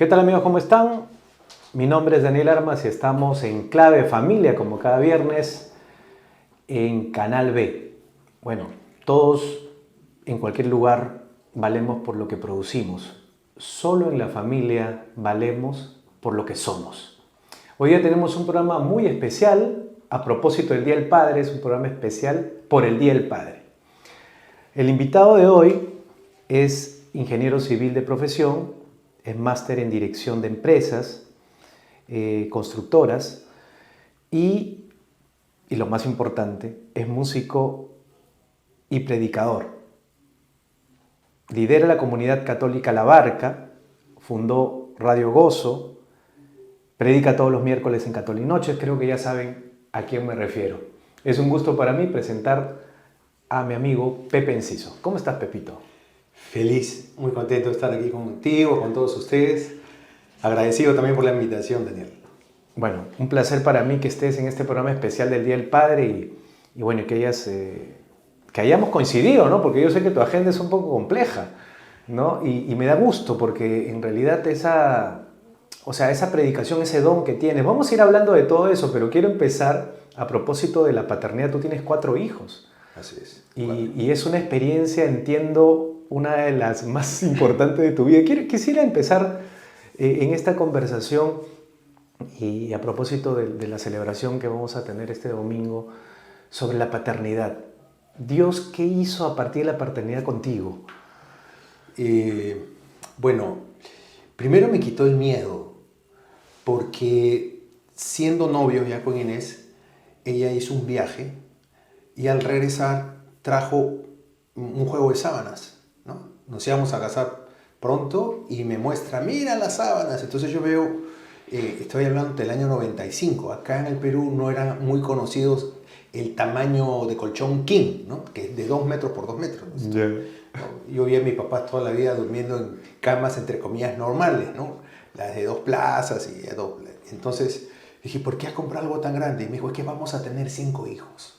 ¿Qué tal amigos? ¿Cómo están? Mi nombre es Daniel Armas y estamos en Clave Familia, como cada viernes, en Canal B. Bueno, todos en cualquier lugar valemos por lo que producimos. Solo en la familia valemos por lo que somos. Hoy día tenemos un programa muy especial a propósito del Día del Padre. Es un programa especial por el Día del Padre. El invitado de hoy es ingeniero civil de profesión, es máster en dirección de empresas, constructoras y lo más importante, es músico y predicador. Lidera la comunidad católica La Barca, fundó Radio Gozo, predica todos los miércoles en Catolinoches, creo que ya saben a quién me refiero. Es un gusto para mí presentar a mi amigo Pepe Enciso. ¿Cómo estás, Pepito? Feliz, muy contento de estar aquí contigo, con todos ustedes. Agradecido también por la invitación, Daniel. Bueno, un placer para mí que estés en este programa especial del Día del Padre y bueno, que hayamos coincidido, ¿no? Porque yo sé que tu agenda es un poco compleja, ¿no? Y me da gusto porque en realidad esa predicación, ese don que tienes, vamos a ir hablando de todo eso, pero quiero empezar a propósito de la paternidad. Tú tienes 4 hijos. Así es. Y es una experiencia, entiendo, una de las más importantes de tu vida. Quisiera empezar en esta conversación y a propósito de la celebración que vamos a tener este domingo sobre la paternidad. Dios, ¿qué hizo a partir de la paternidad contigo? Bueno, primero me quitó el miedo, porque siendo novio ya con Inés, ella hizo un viaje y al regresar trajo un juego de sábanas, ¿no? Nos íbamos a casar pronto y me muestra, mira las sábanas. Entonces yo veo, estoy hablando del año 95, acá en el Perú no eran muy conocidos el tamaño de colchón king, ¿no? Que es de 2 metros por 2 metros, ¿no? Yeah. Yo vi a mi papá toda la vida durmiendo en camas entre comillas normales, ¿no? Las de 2 plazas y de doble. Entonces dije, ¿por qué has comprado algo tan grande? Y me dijo, es que vamos a tener 5 hijos.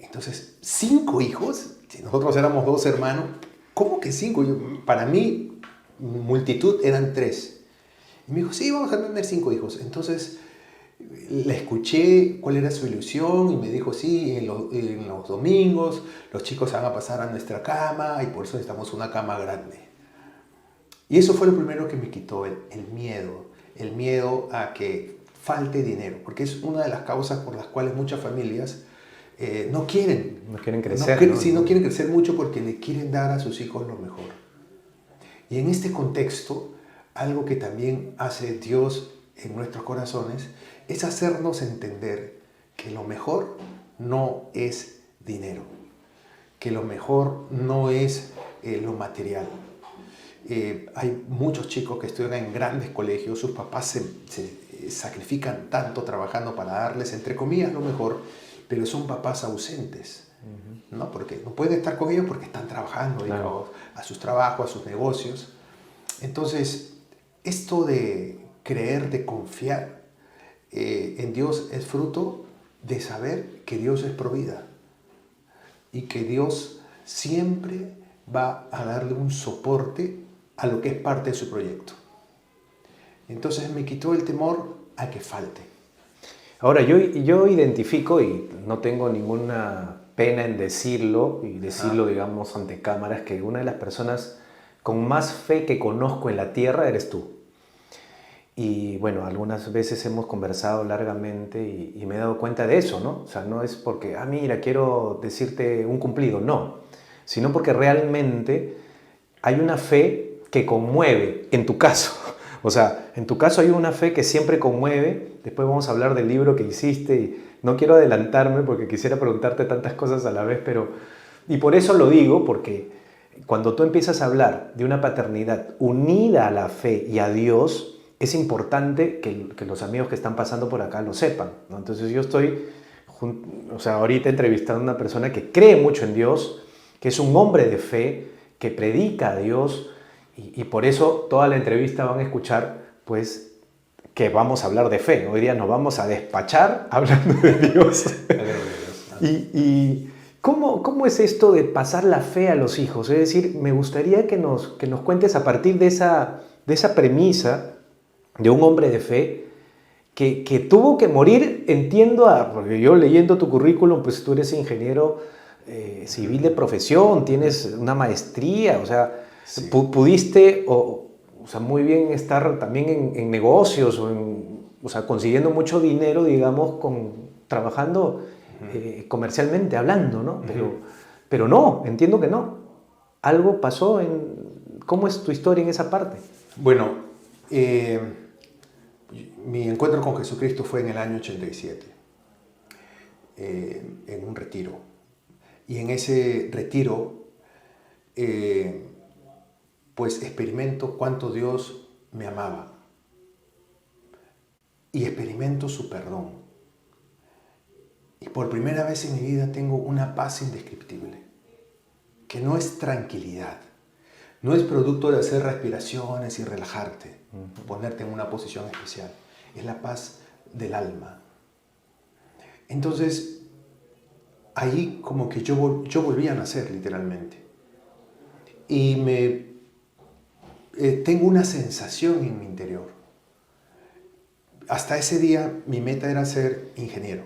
Entonces, 5 hijos, si nosotros éramos 2 hermanos, ¿cómo que 5? Para mí, multitud eran 3. Y me dijo, sí, vamos a tener 5 hijos. Entonces, le escuché cuál era su ilusión y me dijo, sí, en los domingos los chicos van a pasar a nuestra cama y por eso necesitamos una cama grande. Y eso fue lo primero que me quitó, el miedo a que falte dinero, porque es una de las causas por las cuales muchas familias no quieren crecer. No quieren crecer mucho porque le quieren dar a sus hijos lo mejor. Y en este contexto, algo que también hace Dios en nuestros corazones es hacernos entender que lo mejor no es dinero, que lo mejor no es lo material. Hay muchos chicos que estudian en grandes colegios, sus papás se sacrifican tanto trabajando para darles, entre comillas, lo mejor, pero son papás ausentes, ¿no? Porque no pueden estar con ellos porque están trabajando, claro, a sus trabajos, a sus negocios. Entonces, esto de creer, de confiar en Dios es fruto de saber que Dios es provida y que Dios siempre va a darle un soporte a lo que es parte de su proyecto. Entonces me quitó el temor a que falte. Ahora, yo identifico, y no tengo ninguna pena en decirlo, digamos, ante cámaras, que una de las personas con más fe que conozco en la tierra eres tú. Y bueno, algunas veces hemos conversado largamente y me he dado cuenta de eso, ¿no? O sea, no es porque, mira, quiero decirte un cumplido, no. Sino porque realmente hay una fe que conmueve, en tu caso. O sea, en tu caso hay una fe que siempre conmueve. Después vamos a hablar del libro que hiciste y no quiero adelantarme porque quisiera preguntarte tantas cosas a la vez, pero... Y por eso lo digo, porque cuando tú empiezas a hablar de una paternidad unida a la fe y a Dios, es importante que los amigos que están pasando por acá lo sepan, ¿no? Entonces yo estoy, ahorita entrevistando a una persona que cree mucho en Dios, que es un hombre de fe, que predica a Dios, y por eso toda la entrevista van a escuchar, pues, que vamos a hablar de fe. Hoy día nos vamos a despachar hablando de Dios. y ¿cómo es esto de pasar la fe a los hijos? Es decir, me gustaría que nos cuentes a partir de de esa premisa de un hombre de fe que tuvo que morir, entiendo, porque yo leyendo tu currículum, pues tú eres ingeniero civil de profesión, tienes una maestría, o sea, Sí. pudiste, o sea, muy bien estar también en negocios, o sea, consiguiendo mucho dinero, digamos, trabajando comercialmente, hablando, ¿no? Pero no, entiendo que no. Algo pasó ¿Cómo es tu historia en esa parte? Bueno, mi encuentro con Jesucristo fue en el año 87, en un retiro. Y en ese retiro, pues experimento cuánto Dios me amaba. Y experimento su perdón. Y por primera vez en mi vida tengo una paz indescriptible, que no es tranquilidad, no es producto de hacer respiraciones y relajarte, ponerte en una posición especial, es la paz del alma. Entonces, ahí como que yo volví a nacer literalmente. Y tengo una sensación en mi interior. Hasta ese día mi meta era ser ingeniero.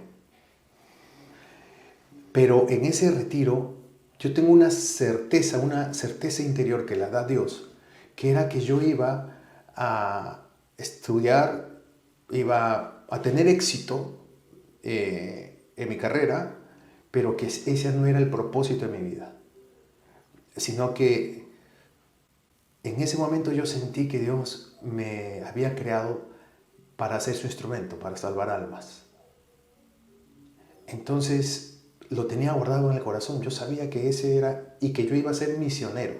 Pero en ese retiro yo tengo una certeza interior que la da Dios, que era que yo iba a estudiar, iba a tener éxito en mi carrera, pero que ese no era el propósito de mi vida, sino que en ese momento yo sentí que Dios me había creado para ser su instrumento, para salvar almas. Entonces lo tenía guardado en el corazón, yo sabía que ese era y que yo iba a ser misionero.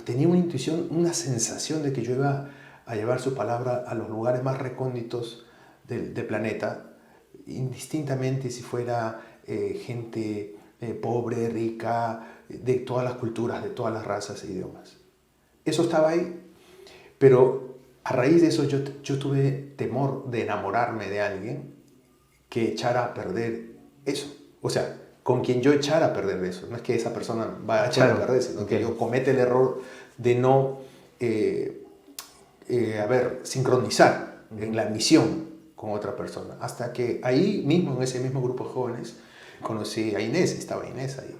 Tenía una intuición, una sensación de que yo iba a llevar su palabra a los lugares más recónditos del planeta, indistintamente si fuera gente pobre, rica, de todas las culturas, de todas las razas e idiomas. Eso estaba ahí, pero a raíz de eso yo tuve temor de enamorarme de alguien que echara a perder eso. O sea, con quien yo echara a perder eso. No es que esa persona va a echar a perder, sino que yo comete el error de no, sincronizar en la misión con otra persona. Hasta que ahí mismo, en ese mismo grupo de jóvenes, conocí a Inés, estaba Inés ahí.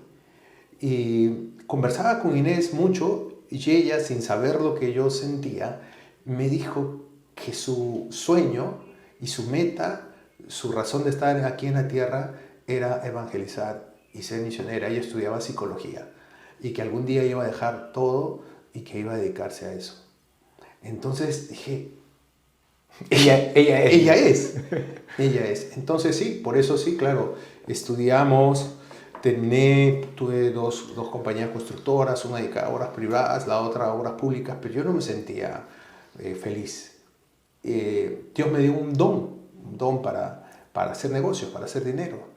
Y conversaba con Inés mucho y ella, sin saber lo que yo sentía, me dijo que su sueño y su meta, su razón de estar aquí en la tierra era evangelizar y ser misionera. Ella estudiaba psicología y que algún día iba a dejar todo y que iba a dedicarse a eso. Entonces dije, ella es. Entonces sí, por eso sí, claro, estudiamos, terminé, tuve dos compañías constructoras, una dedicada a obras privadas, la otra a obras públicas, pero yo no me sentía feliz. Dios me dio un don para hacer negocios, para hacer dinero.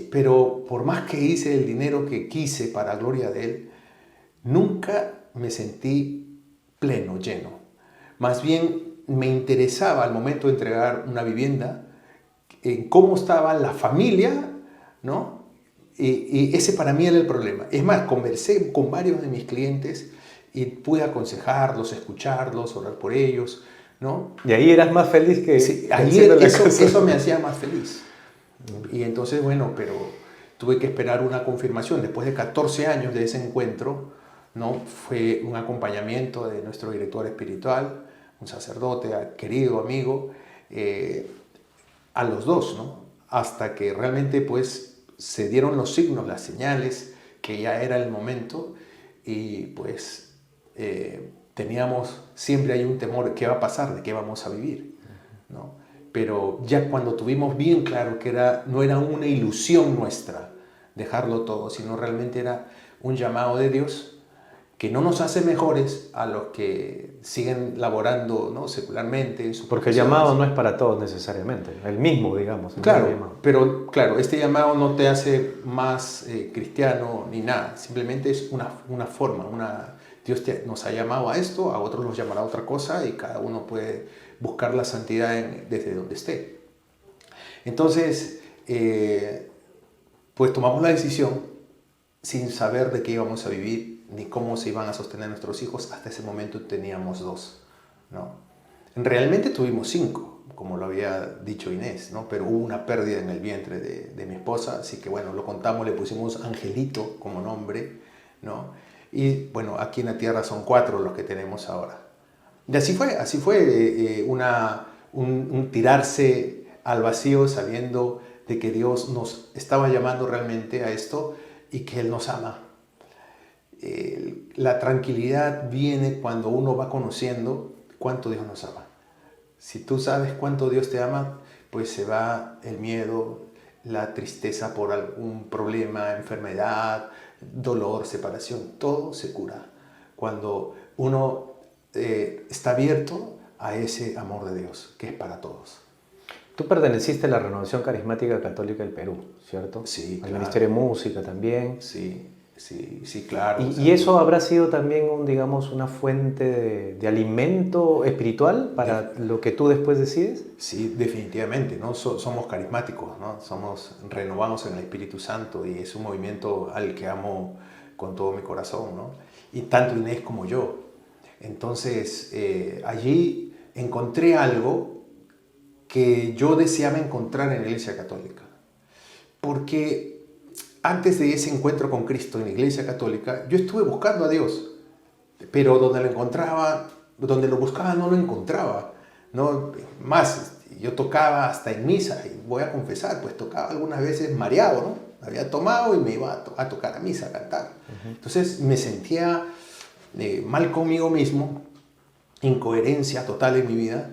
Pero por más que hice el dinero que quise para gloria de Él, nunca me sentí pleno, lleno. Más bien me interesaba al momento de entregar una vivienda en cómo estaba la familia, ¿no? Y ese para mí era el problema. Es más, conversé con varios de mis clientes y pude aconsejarlos, escucharlos, orar por ellos, ¿no? Y ahí eras más feliz que... Sí, ahí eso me hacía más feliz. Y entonces, bueno, pero tuve que esperar una confirmación. Después de 14 años de ese encuentro, ¿no? Fue un acompañamiento de nuestro director espiritual, un sacerdote, querido amigo, a los dos, ¿no? Hasta que realmente pues se dieron los signos, las señales, que ya era el momento y pues teníamos, siempre hay un temor de qué va a pasar, de qué vamos a vivir, ¿no? Pero ya cuando tuvimos bien claro que no era una ilusión nuestra dejarlo todo, sino realmente era un llamado de Dios que no nos hace mejores a los que siguen laborando, ¿no? Secularmente en sus Porque el llamado no es para todos necesariamente, el mismo, digamos. Claro, pero claro, este llamado no te hace más cristiano ni nada, simplemente es una forma, Dios nos ha llamado a esto, a otros los llamará a otra cosa y cada uno puede buscar la santidad desde donde esté. Entonces, pues tomamos la decisión sin saber de qué íbamos a vivir ni cómo se iban a sostener nuestros hijos. Hasta ese momento teníamos dos. ¿no? Realmente tuvimos 5, como lo había dicho Inés, ¿no? Pero hubo una pérdida en el vientre de mi esposa, así que bueno, lo contamos, le pusimos Angelito como nombre, ¿no? Y bueno, aquí en la tierra son 4 los que tenemos ahora. Y así fue un tirarse al vacío sabiendo de que Dios nos estaba llamando realmente a esto y que Él nos ama. La tranquilidad viene cuando uno va conociendo cuánto Dios nos ama. Si tú sabes cuánto Dios te ama, pues se va el miedo, la tristeza por algún problema, enfermedad, dolor, separación, todo se cura cuando uno está abierto a ese amor de Dios, que es para todos. Tú perteneciste a la Renovación Carismática Católica del Perú, ¿cierto? Sí, Al claro. Ministerio de Música también. Sí, claro. ¿Y eso habrá sido también, digamos, una fuente de alimento espiritual para lo que tú después decides? Sí, definitivamente, ¿no? Somos carismáticos, ¿no? Somos renovados en el Espíritu Santo y es un movimiento al que amo con todo mi corazón, ¿no? Y tanto Inés como yo. Entonces, allí encontré algo que yo deseaba encontrar en la Iglesia Católica. Porque antes de ese encuentro con Cristo en la Iglesia Católica, yo estuve buscando a Dios, pero donde lo buscaba no lo encontraba, ¿no? Más, yo tocaba hasta en misa, y voy a confesar, pues tocaba algunas veces mareado, ¿no? Había tomado y me iba a tocar a misa, a cantar. Entonces me sentía mal conmigo mismo, incoherencia total en mi vida.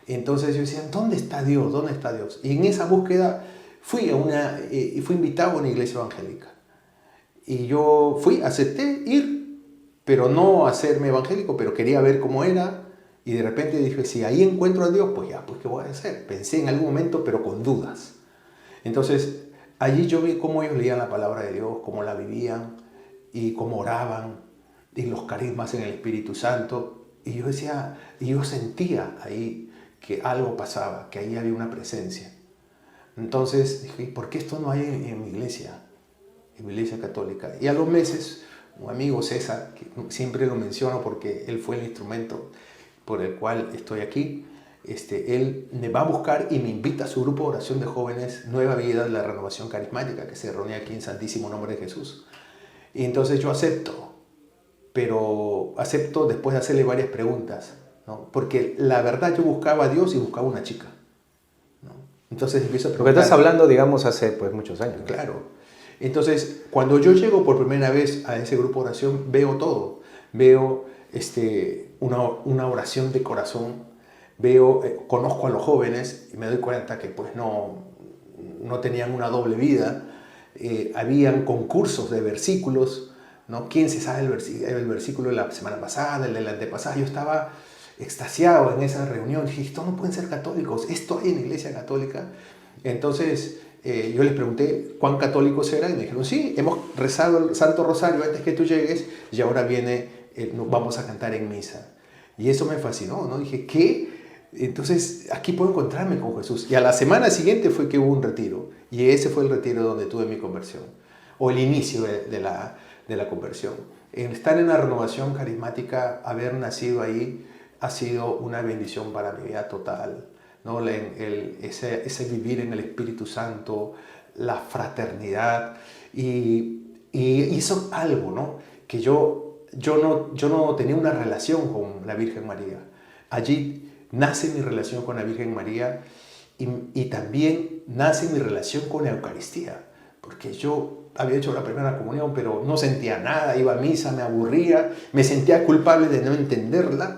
Entonces yo decía, ¿dónde está Dios? ¿Dónde está Dios? Y en esa búsqueda fui invitado a una iglesia evangélica. Y yo acepté ir, pero no hacerme evangélico, pero quería ver cómo era. Y de repente dije, si ahí encuentro a Dios, pues ya, pues ¿qué voy a hacer? Pensé en algún momento, pero con dudas. Entonces, allí yo vi cómo ellos leían la palabra de Dios, cómo la vivían y cómo oraban, y los carismas en el Espíritu Santo. Y yo decía, y yo sentía ahí que algo pasaba, que ahí había una presencia. Entonces dije, ¿por qué esto no hay en mi iglesia católica? Y a los meses, un amigo César, que siempre lo menciono porque él fue el instrumento por el cual estoy aquí, él me va a buscar y me invita a su grupo de oración de jóvenes Nueva Vida de la Renovación Carismática, que se reúne aquí en Santísimo Nombre de Jesús. Y entonces yo acepto, pero acepto después de hacerle varias preguntas, ¿no? Porque la verdad yo buscaba a Dios y buscaba una chica, ¿no? Entonces empiezo a preguntar. Porque estás hablando, digamos, hace pues muchos años, ¿no? Claro. Entonces, cuando yo llego por primera vez a ese grupo de oración, veo todo. Veo una oración de corazón, conozco a los jóvenes y me doy cuenta que pues no tenían una doble vida. Habían concursos de versículos, ¿no? ¿Quién se sabe el versículo de la semana pasada, el de la antepasada? Yo estaba extasiado en esa reunión. Dije, esto no pueden ser católicos, esto hay en la iglesia católica. Entonces yo les pregunté cuán católicos eran y me dijeron, sí, hemos rezado el Santo Rosario antes que tú llegues y ahora vamos a cantar en misa. Y eso me fascinó, ¿no? Dije, ¿qué? Entonces aquí puedo encontrarme con Jesús. Y a la semana siguiente fue que hubo un retiro. Y ese fue el retiro donde tuve mi conversión, o el inicio de la conversión. Estar en la renovación carismática, haber nacido ahí, ha sido una bendición para mi vida total, ¿no? Ese vivir en el Espíritu Santo, la fraternidad, y hizo algo, ¿no? Que yo no tenía una relación con la Virgen María. Allí nace mi relación con la Virgen María y también nace mi relación con la Eucaristía, porque yo había hecho la primera comunión, pero no sentía nada, iba a misa, me aburría, me sentía culpable de no entenderla.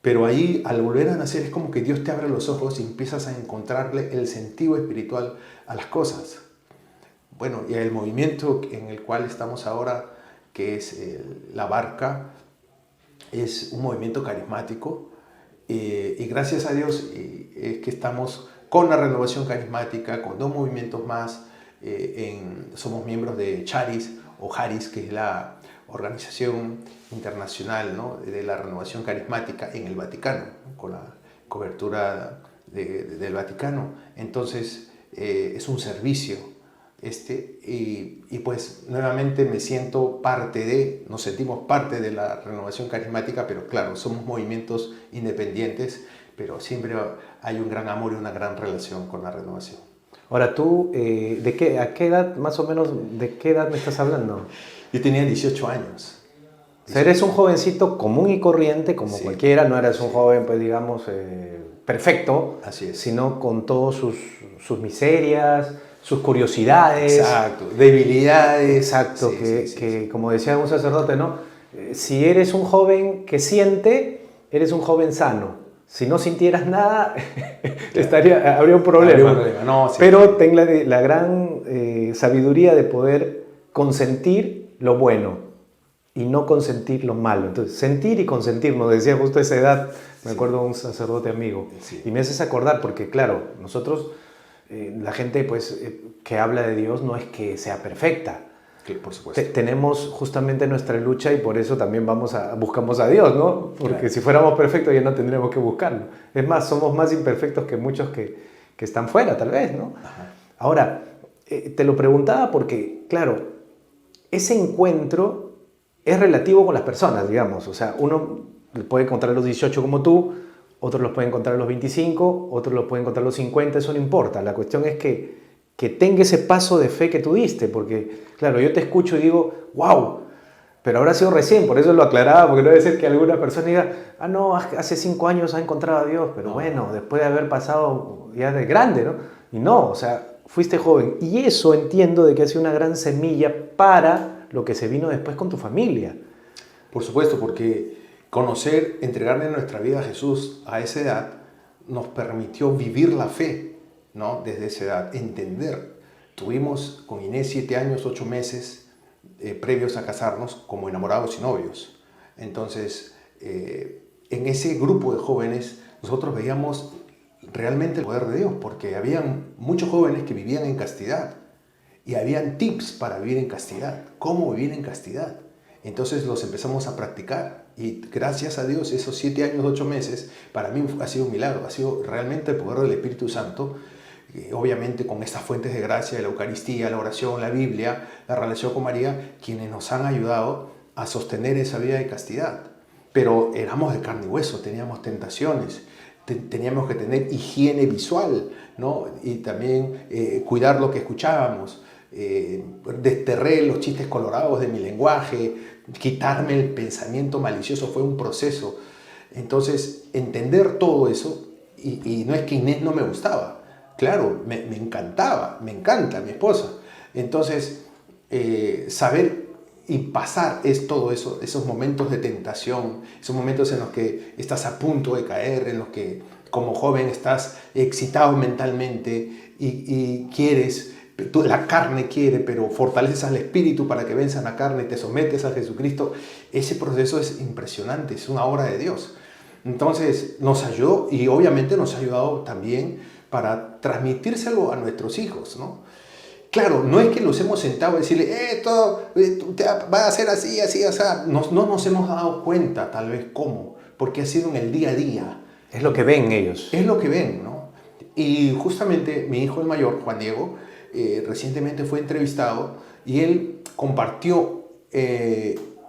Pero ahí, al volver a nacer, es como que Dios te abre los ojos y empiezas a encontrarle el sentido espiritual a las cosas. Bueno, y el movimiento en el cual estamos ahora, que es la Barca, es un movimiento carismático. Y gracias a Dios es que estamos con la renovación carismática, con 2 movimientos más. Somos miembros de Charis, o Charis, que es la organización internacional, ¿no?, de la renovación carismática en el Vaticano, ¿no?, con la cobertura del Vaticano. Entonces es un servicio Y pues nuevamente me siento nos sentimos parte de la renovación carismática, pero claro, somos movimientos independientes, pero siempre hay un gran amor y una gran relación con la renovación. Ahora tú, ¿a qué edad, más o menos, de qué edad me estás hablando? Yo tenía 18 años. O sea, eres un jovencito común y corriente, como Sí. cualquiera, no eres un joven, pues digamos, perfecto, Así es. sino con todas sus miserias, sus curiosidades. Exacto, debilidades. Exacto, Sí, que como decía un sacerdote, ¿no? Si eres un joven que siente, eres un joven sano. Si no sintieras nada, habría un problema. No, sí. Pero ten la gran sabiduría de poder consentir lo bueno y no consentir lo malo. Entonces, sentir y consentir, nos decía justo a esa edad, me acuerdo de un sacerdote amigo. Sí. Y me haces acordar, porque claro, nosotros, la gente pues, que habla de Dios no es que sea perfecta. Por supuesto. Tenemos justamente nuestra lucha y por eso también buscamos a Dios, ¿no? Porque claro, si fuéramos perfectos ya no tendríamos que buscarlo. Es más, somos más imperfectos que muchos que están fuera, tal vez, ¿no? Ajá. Ahora, te lo preguntaba porque, claro, ese encuentro es relativo con las personas, digamos. O sea, uno puede encontrar a los 18 como tú, otros los pueden encontrar a los 25, otros los pueden encontrar a los 50, eso no importa. La cuestión es que tenga ese paso de fe que tú diste, porque, claro, yo te escucho y digo, wow, pero habrá sido recién, por eso lo aclaraba, porque no debe ser que alguna persona diga, no, hace 5 años ha encontrado a Dios, pero bueno, después de haber pasado ya de grande, ¿no? Y no, o sea, fuiste joven, y eso entiendo de que ha sido una gran semilla para lo que se vino después con tu familia. Por supuesto, porque conocer, entregarle nuestra vida a Jesús a esa edad, nos permitió vivir la fe, ¿no? Desde esa edad, entender. Tuvimos con Inés 7 años, 8 meses previos a casarnos como enamorados y novios. Entonces, en ese grupo de jóvenes, nosotros veíamos realmente el poder de Dios, porque habían muchos jóvenes que vivían en castidad y habían tips para vivir en castidad, cómo vivir en castidad. Entonces los empezamos a practicar y gracias a Dios esos 7 años, 8 meses, para mí ha sido un milagro, ha sido realmente el poder del Espíritu Santo, obviamente con estas fuentes de gracia, la Eucaristía, la oración, la Biblia, la relación con María, quienes nos han ayudado a sostener esa vida de castidad. Pero éramos de carne y hueso, teníamos tentaciones, teníamos que tener higiene visual, ¿no? Y también cuidar lo que escuchábamos. Desterré los chistes colorados de mi lenguaje, quitarme el pensamiento malicioso fue un proceso. Entonces, entender todo eso, y no es que Inés no me gustaba, claro, me encantaba, me encanta mi esposa. Entonces, saber y pasar todo eso, esos momentos de tentación, esos momentos en los que estás a punto de caer, en los que como joven estás excitado mentalmente y quieres, la carne quiere, pero fortaleces al espíritu para que venza la carne y te sometes a Jesucristo. Ese proceso es impresionante, es una obra de Dios. Entonces nos ayudó y obviamente nos ha ayudado también para transmitírselo a nuestros hijos, ¿no? Claro, no es que los hemos sentado a decirle, esto va a ser así, así, o sea, no nos hemos dado cuenta tal vez cómo, porque ha sido en el día a día. Es lo que ven ellos. Es lo que ven, ¿no? Y justamente mi hijo el mayor, Juan Diego, recientemente fue entrevistado y él compartió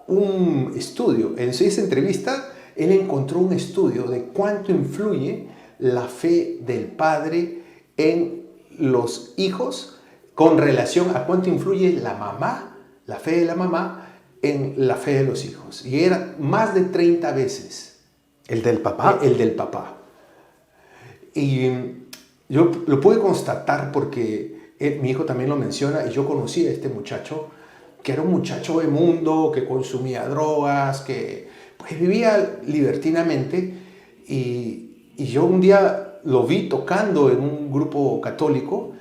un estudio. En esa entrevista, él encontró un estudio de cuánto influye la fe del padre en los hijos con relación a cuánto influye la mamá, la fe de la mamá, en la fe de los hijos. Y era más de 30 veces. ¿El del papá? El del papá. Y yo lo pude constatar porque mi hijo también lo menciona y yo conocí a este muchacho, que era un muchacho de mundo, que consumía drogas, que pues, vivía libertinamente. Y yo un día lo vi tocando en un grupo católico.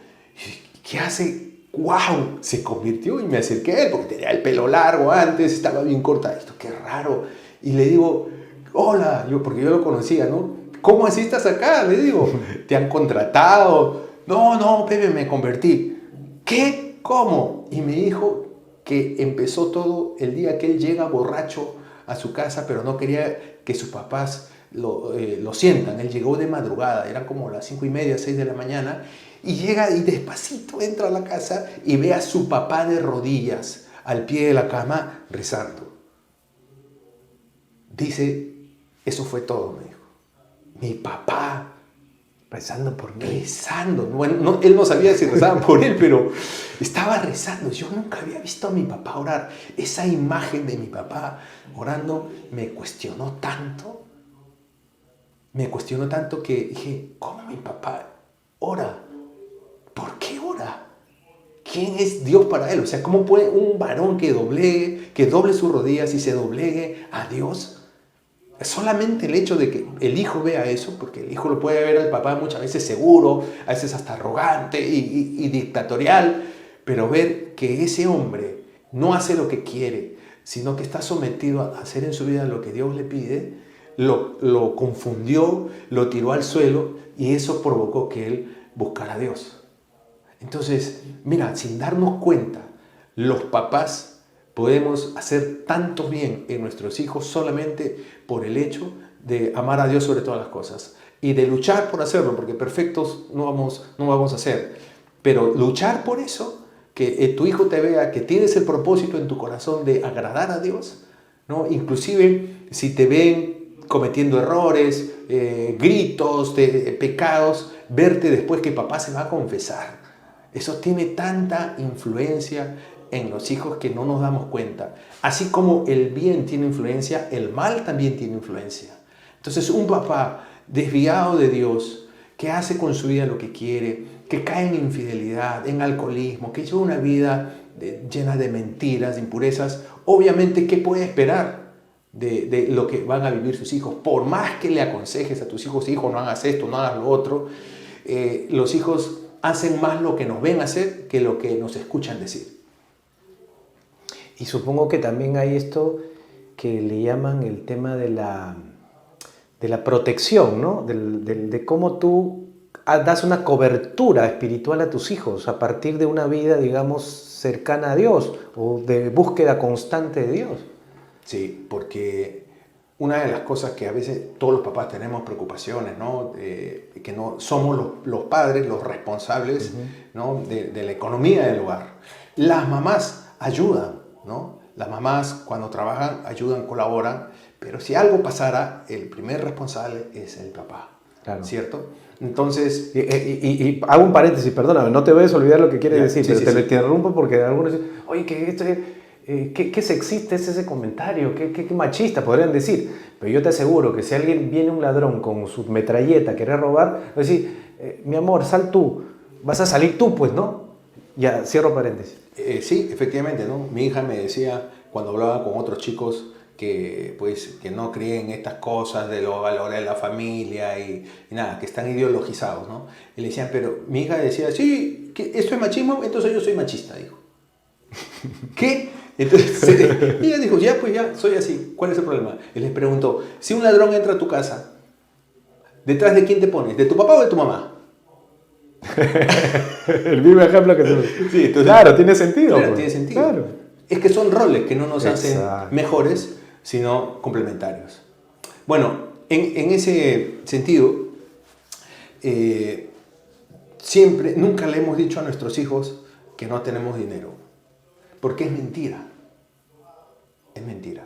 ¿Qué hace? ¡Wow! Se convirtió y me acerqué a él porque tenía el pelo largo antes, estaba bien corta. Esto, qué raro. Y le digo, hola, porque yo lo conocía, ¿no? ¿Cómo así estás acá? Le digo, ¿te han contratado? No, Pepe, me convertí. ¿Qué? ¿Cómo? Y me dijo que empezó todo el día que él llega borracho a su casa, pero no quería que sus papás lo sientan. Él llegó de madrugada, eran como las 5:30, 6 de la mañana, y llega y despacito entra a la casa y ve a su papá de rodillas al pie de la cama rezando. Dice, eso fue todo, me dijo. Mi papá Rezando por mí. rezando. Bueno, él no sabía si rezaban por él, pero estaba rezando. Yo nunca había visto a mi papá orar. Esa imagen de mi papá orando me cuestionó tanto. Me cuestionó tanto que dije, ¿cómo mi papá ora? ¿Por qué ora? ¿Quién es Dios para él? O sea, ¿cómo puede un varón que doble sus rodillas y se doblegue a Dios? Solamente el hecho de que el hijo vea eso, porque el hijo lo puede ver al papá muchas veces seguro, a veces hasta arrogante y dictatorial, pero ver que ese hombre no hace lo que quiere, sino que está sometido a hacer en su vida lo que Dios le pide, lo confundió, lo tiró al suelo y eso provocó que él buscara a Dios. Entonces, mira, sin darnos cuenta, los papás podemos hacer tanto bien en nuestros hijos solamente por el hecho de amar a Dios sobre todas las cosas y de luchar por hacerlo, porque perfectos no vamos a ser, pero luchar por eso, que tu hijo te vea que tienes el propósito en tu corazón de agradar a Dios, ¿no? Inclusive si te ven cometiendo errores, gritos, pecados, verte después que papá se va a confesar. Eso tiene tanta influencia en los hijos que no nos damos cuenta. Así como el bien tiene influencia, el mal también tiene influencia. Entonces, un papá desviado de Dios, que hace con su vida lo que quiere, que cae en infidelidad, en alcoholismo, que lleva una vida llena de mentiras, de impurezas, obviamente, ¿qué puede esperar de lo que van a vivir sus hijos? Por más que le aconsejes a tus hijos, hijo, no hagas esto, no hagas lo otro, los hijos hacen más lo que nos ven hacer que lo que nos escuchan decir. Y supongo que también hay esto que le llaman el tema de la protección, ¿no? De cómo tú das una cobertura espiritual a tus hijos a partir de una vida, digamos, cercana a Dios o de búsqueda constante de Dios. Sí, porque una de las cosas que a veces todos los papás tenemos preocupaciones, ¿no? Que no somos los padres los responsables, ¿no? de la economía del hogar. Las mamás ayudan, ¿no? Las mamás cuando trabajan ayudan, colaboran, pero si algo pasara, el primer responsable es el papá, claro. ¿Cierto? Entonces... Y hago un paréntesis, perdóname, no te vayas a olvidar lo que quieres decir, sí, pero sí, te interrumpo porque algunos dicen, oye, que esto... ¿Qué sexista es ese comentario? ¿Qué machista podrían decir? Pero yo te aseguro que si alguien viene un ladrón con su metralleta a querer robar, va a decir, mi amor, sal tú, vas a salir tú, pues, ¿no? Ya, cierro paréntesis. Sí, efectivamente, ¿no? Mi hija me decía, cuando hablaba con otros chicos, que no creen estas cosas de los valores de la familia y nada, que están ideologizados, ¿no? Y le decían, pero mi hija decía, sí, que esto es machismo, entonces yo soy machista, dijo. ¿Qué? Entonces ella dijo, ya, pues ya, soy así. ¿Cuál es el problema? Él les preguntó, si un ladrón entra a tu casa, ¿detrás de quién te pones? ¿De tu papá o de tu mamá? El mismo ejemplo que tú. Sí, entonces, claro, tiene sentido. Claro, tiene sentido. Claro. Es que son roles que no nos Exacto. hacen mejores, sino complementarios. Bueno, en ese sentido, nunca le hemos dicho a nuestros hijos que no tenemos dinero. Porque es mentira. Es mentira.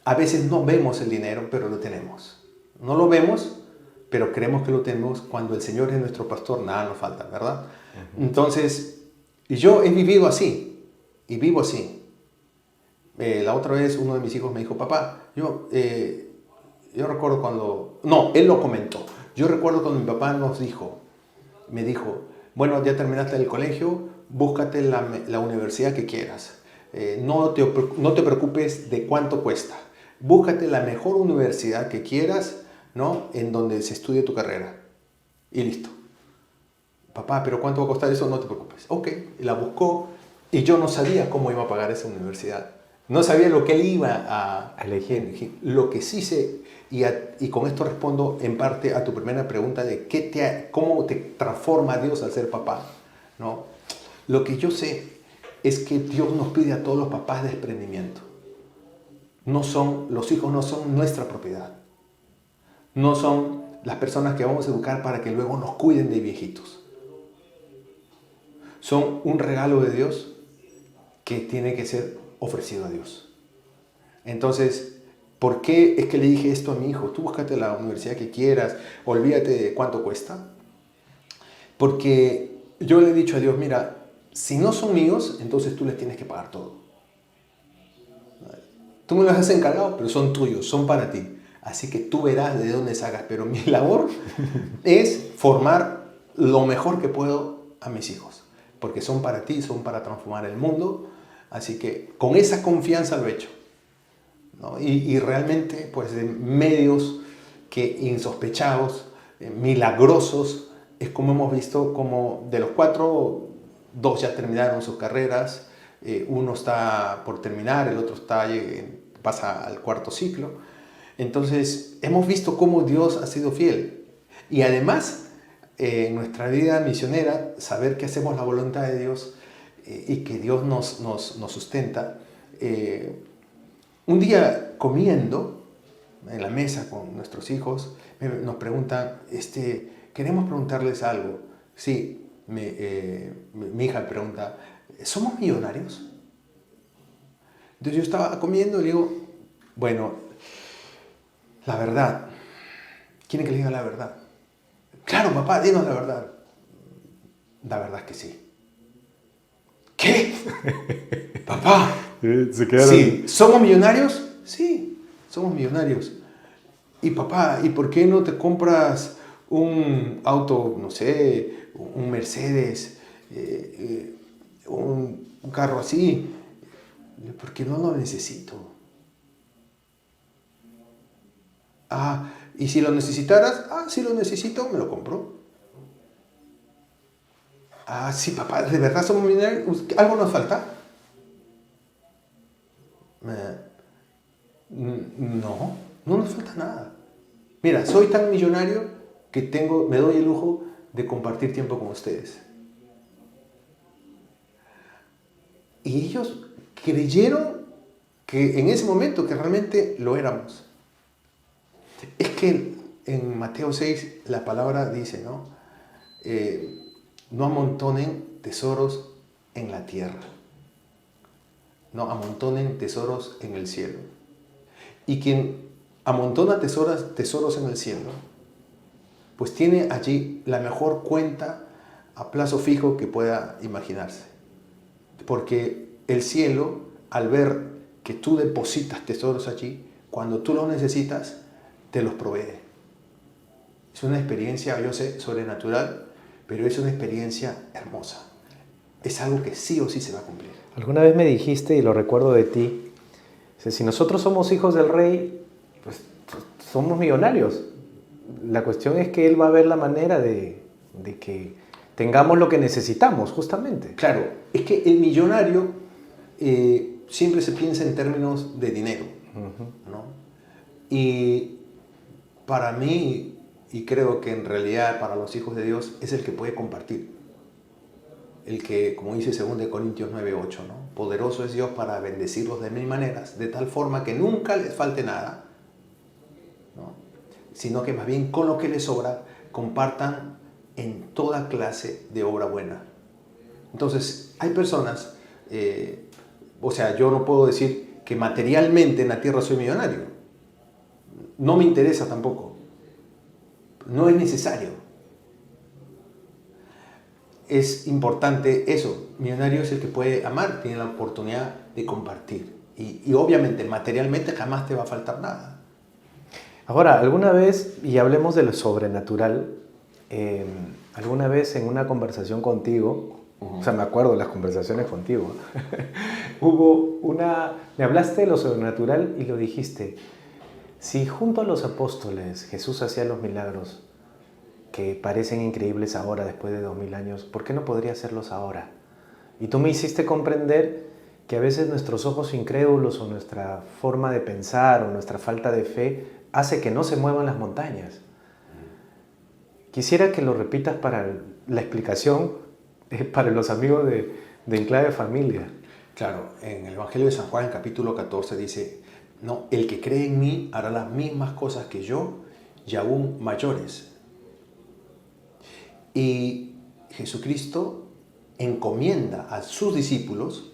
A veces no vemos el dinero, pero lo tenemos. No lo vemos, pero creemos que lo tenemos. Cuando el Señor es nuestro pastor, nada nos falta, ¿verdad? Entonces, yo he vivido así. Y vivo así. La otra vez uno de mis hijos me dijo, papá, yo recuerdo cuando... No, él lo comentó. Yo recuerdo cuando mi papá me dijo, bueno, ya terminaste el colegio, búscate la universidad que quieras. No te preocupes de cuánto cuesta. Búscate la mejor universidad que quieras, ¿no? En donde se estudie tu carrera. Y listo. Papá, ¿pero cuánto va a costar eso? No te preocupes. Ok, la buscó y yo no sabía cómo iba a pagar esa universidad. No sabía lo que él iba a elegir. Lo que sí sé, y con esto respondo en parte a tu primera pregunta de cómo te transforma Dios al ser papá, ¿no? Lo que yo sé es que Dios nos pide a todos los papás desprendimiento. Los hijos no son nuestra propiedad. no son las personas que vamos a educar para que luego nos cuiden de viejitos. Son un regalo de Dios que tiene que ser ofrecido a Dios. Entonces, ¿por qué es que le dije esto a mi hijo? Tú búscate la universidad que quieras, olvídate de cuánto cuesta. Porque yo le he dicho a Dios, mira, si no son míos, entonces tú les tienes que pagar todo. Tú me los has encargado, pero son tuyos, son para ti. Así que tú verás de dónde sacas. Pero mi labor es formar lo mejor que puedo a mis hijos. Porque son para ti, son para transformar el mundo. Así que con esa confianza lo he hecho, ¿no? Y realmente, pues, de medios que insospechados, milagrosos, es como hemos visto como de los 4, 2 ya terminaron sus carreras, uno está por terminar, el otro pasa al 4º ciclo. Entonces, hemos visto cómo Dios ha sido fiel. Y además, en nuestra vida misionera, saber que hacemos la voluntad de Dios y que Dios nos sustenta. Un día comiendo en la mesa con nuestros hijos, nos preguntan, queremos preguntarles algo. Sí, mi hija pregunta, ¿somos millonarios? Entonces yo estaba comiendo y le digo, bueno, la verdad, ¿quieren que le diga la verdad? Claro, papá, dinos la verdad. La verdad es que sí. ¿Qué? Papá. Se quedaron... Sí. ¿Somos millonarios? Sí, somos millonarios. Y papá, ¿y por qué no te compras un auto, no sé, un Mercedes, un carro así? Porque no lo necesito. Ah, ¿y si lo necesitaras? Ah, si lo necesito, me lo compro. Ah, sí, papá, ¿de verdad somos millonarios? ¿Algo nos falta? No, no nos falta nada. Mira, soy tan millonario que me doy el lujo de compartir tiempo con ustedes. Y ellos creyeron que en ese momento que realmente lo éramos. Es que en Mateo 6 la palabra dice, ¿no? No amontonen tesoros en la tierra. No amontonen tesoros en el cielo. Y quien amontona tesoros en el cielo, pues tiene allí la mejor cuenta a plazo fijo que pueda imaginarse. Porque el cielo, al ver que tú depositas tesoros allí, cuando tú los necesitas, te los provee. Es una experiencia, yo sé, sobrenatural, pero es una experiencia hermosa. Es algo que sí o sí se va a cumplir. Alguna vez me dijiste, y lo recuerdo de ti, si nosotros somos hijos del rey, pues somos millonarios. La cuestión es que él va a ver la manera de que tengamos lo que necesitamos, justamente. Claro, es que el millonario siempre se piensa en términos de dinero, ¿no? Y para mí, y creo que en realidad para los hijos de Dios, es el que puede compartir. El que, como dice 2 Corintios 9:8, ¿no? Poderoso es Dios para bendecirlos de mil maneras, de tal forma que nunca les falte nada, ¿no? Sino que más bien con lo que les sobra, compartan en toda clase de obra buena. Entonces, hay personas, o sea, yo no puedo decir que materialmente en la tierra soy millonario. No me interesa tampoco. No es necesario. Es importante eso. Millonario es el que puede amar, tiene la oportunidad de compartir. Y obviamente, materialmente jamás te va a faltar nada. Ahora, alguna vez, y hablemos de lo sobrenatural, alguna vez en una conversación contigo, o sea, me acuerdo de las conversaciones contigo, me hablaste de lo sobrenatural y lo dijiste, si junto a los apóstoles Jesús hacía los milagros que parecen increíbles ahora, después de 2000 años, ¿por qué no podría hacerlos ahora? Y tú me hiciste comprender que a veces nuestros ojos incrédulos o nuestra forma de pensar o nuestra falta de fe hace que no se muevan las montañas. Quisiera que lo repitas para la explicación para los amigos de Enclave Familia. Claro, en el Evangelio de San Juan, en capítulo 14, dice, no, el que cree en mí hará las mismas cosas que yo y aún mayores. Y Jesucristo encomienda a sus discípulos,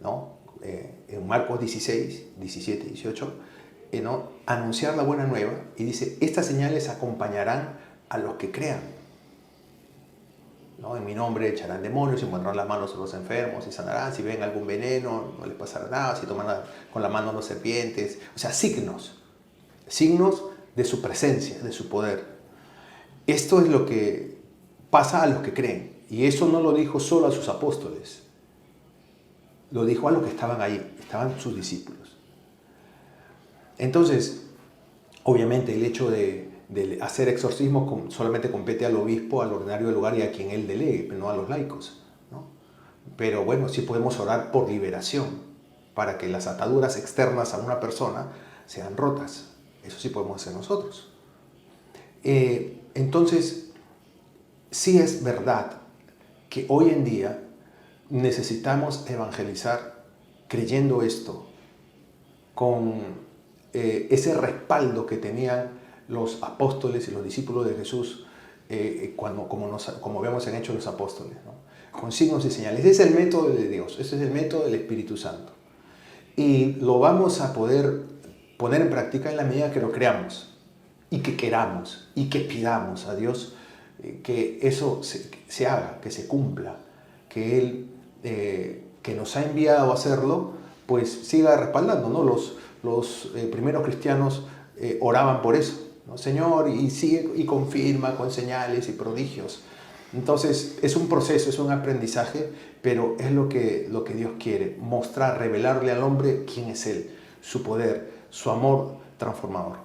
¿no? En Marcos 16, 17, 18, ¿no? Anunciar la buena nueva, y dice, estas señales acompañarán a los que crean, ¿no? En mi nombre echarán demonios, pondrán las manos a los enfermos y sanarán, si ven algún veneno no les pasará nada, si toman con la mano a las serpientes, o sea, signos de su presencia, de su poder. Esto es lo que pasa a los que creen, y eso no lo dijo solo a sus apóstoles, lo dijo a los que estaban ahí, estaban sus discípulos. Entonces, obviamente el hecho de hacer exorcismos solamente compete al obispo, al ordinario del lugar y a quien él delegue, no a los laicos, ¿no? Pero bueno, sí podemos orar por liberación, para que las ataduras externas a una persona sean rotas. Eso sí podemos hacer nosotros. Entonces, sí es verdad que hoy en día necesitamos evangelizar creyendo esto, con ese respaldo que tenían los apóstoles y los discípulos de Jesús, como vemos en Hechos de los Apóstoles, ¿no? Con signos y señales. Ese es el método de Dios, ese es el método del Espíritu Santo. Y lo vamos a poder poner en práctica en la medida que lo creamos y que queramos y que pidamos a Dios que eso se haga, que se cumpla, que Él, que nos ha enviado a hacerlo, pues siga respaldando, ¿no? Los primeros cristianos oraban por eso, ¿no? Señor, y sigue y confirma con señales y prodigios. Entonces es un proceso, es un aprendizaje, pero es lo que Dios quiere, mostrar, revelarle al hombre quién es Él, su poder, su amor transformador.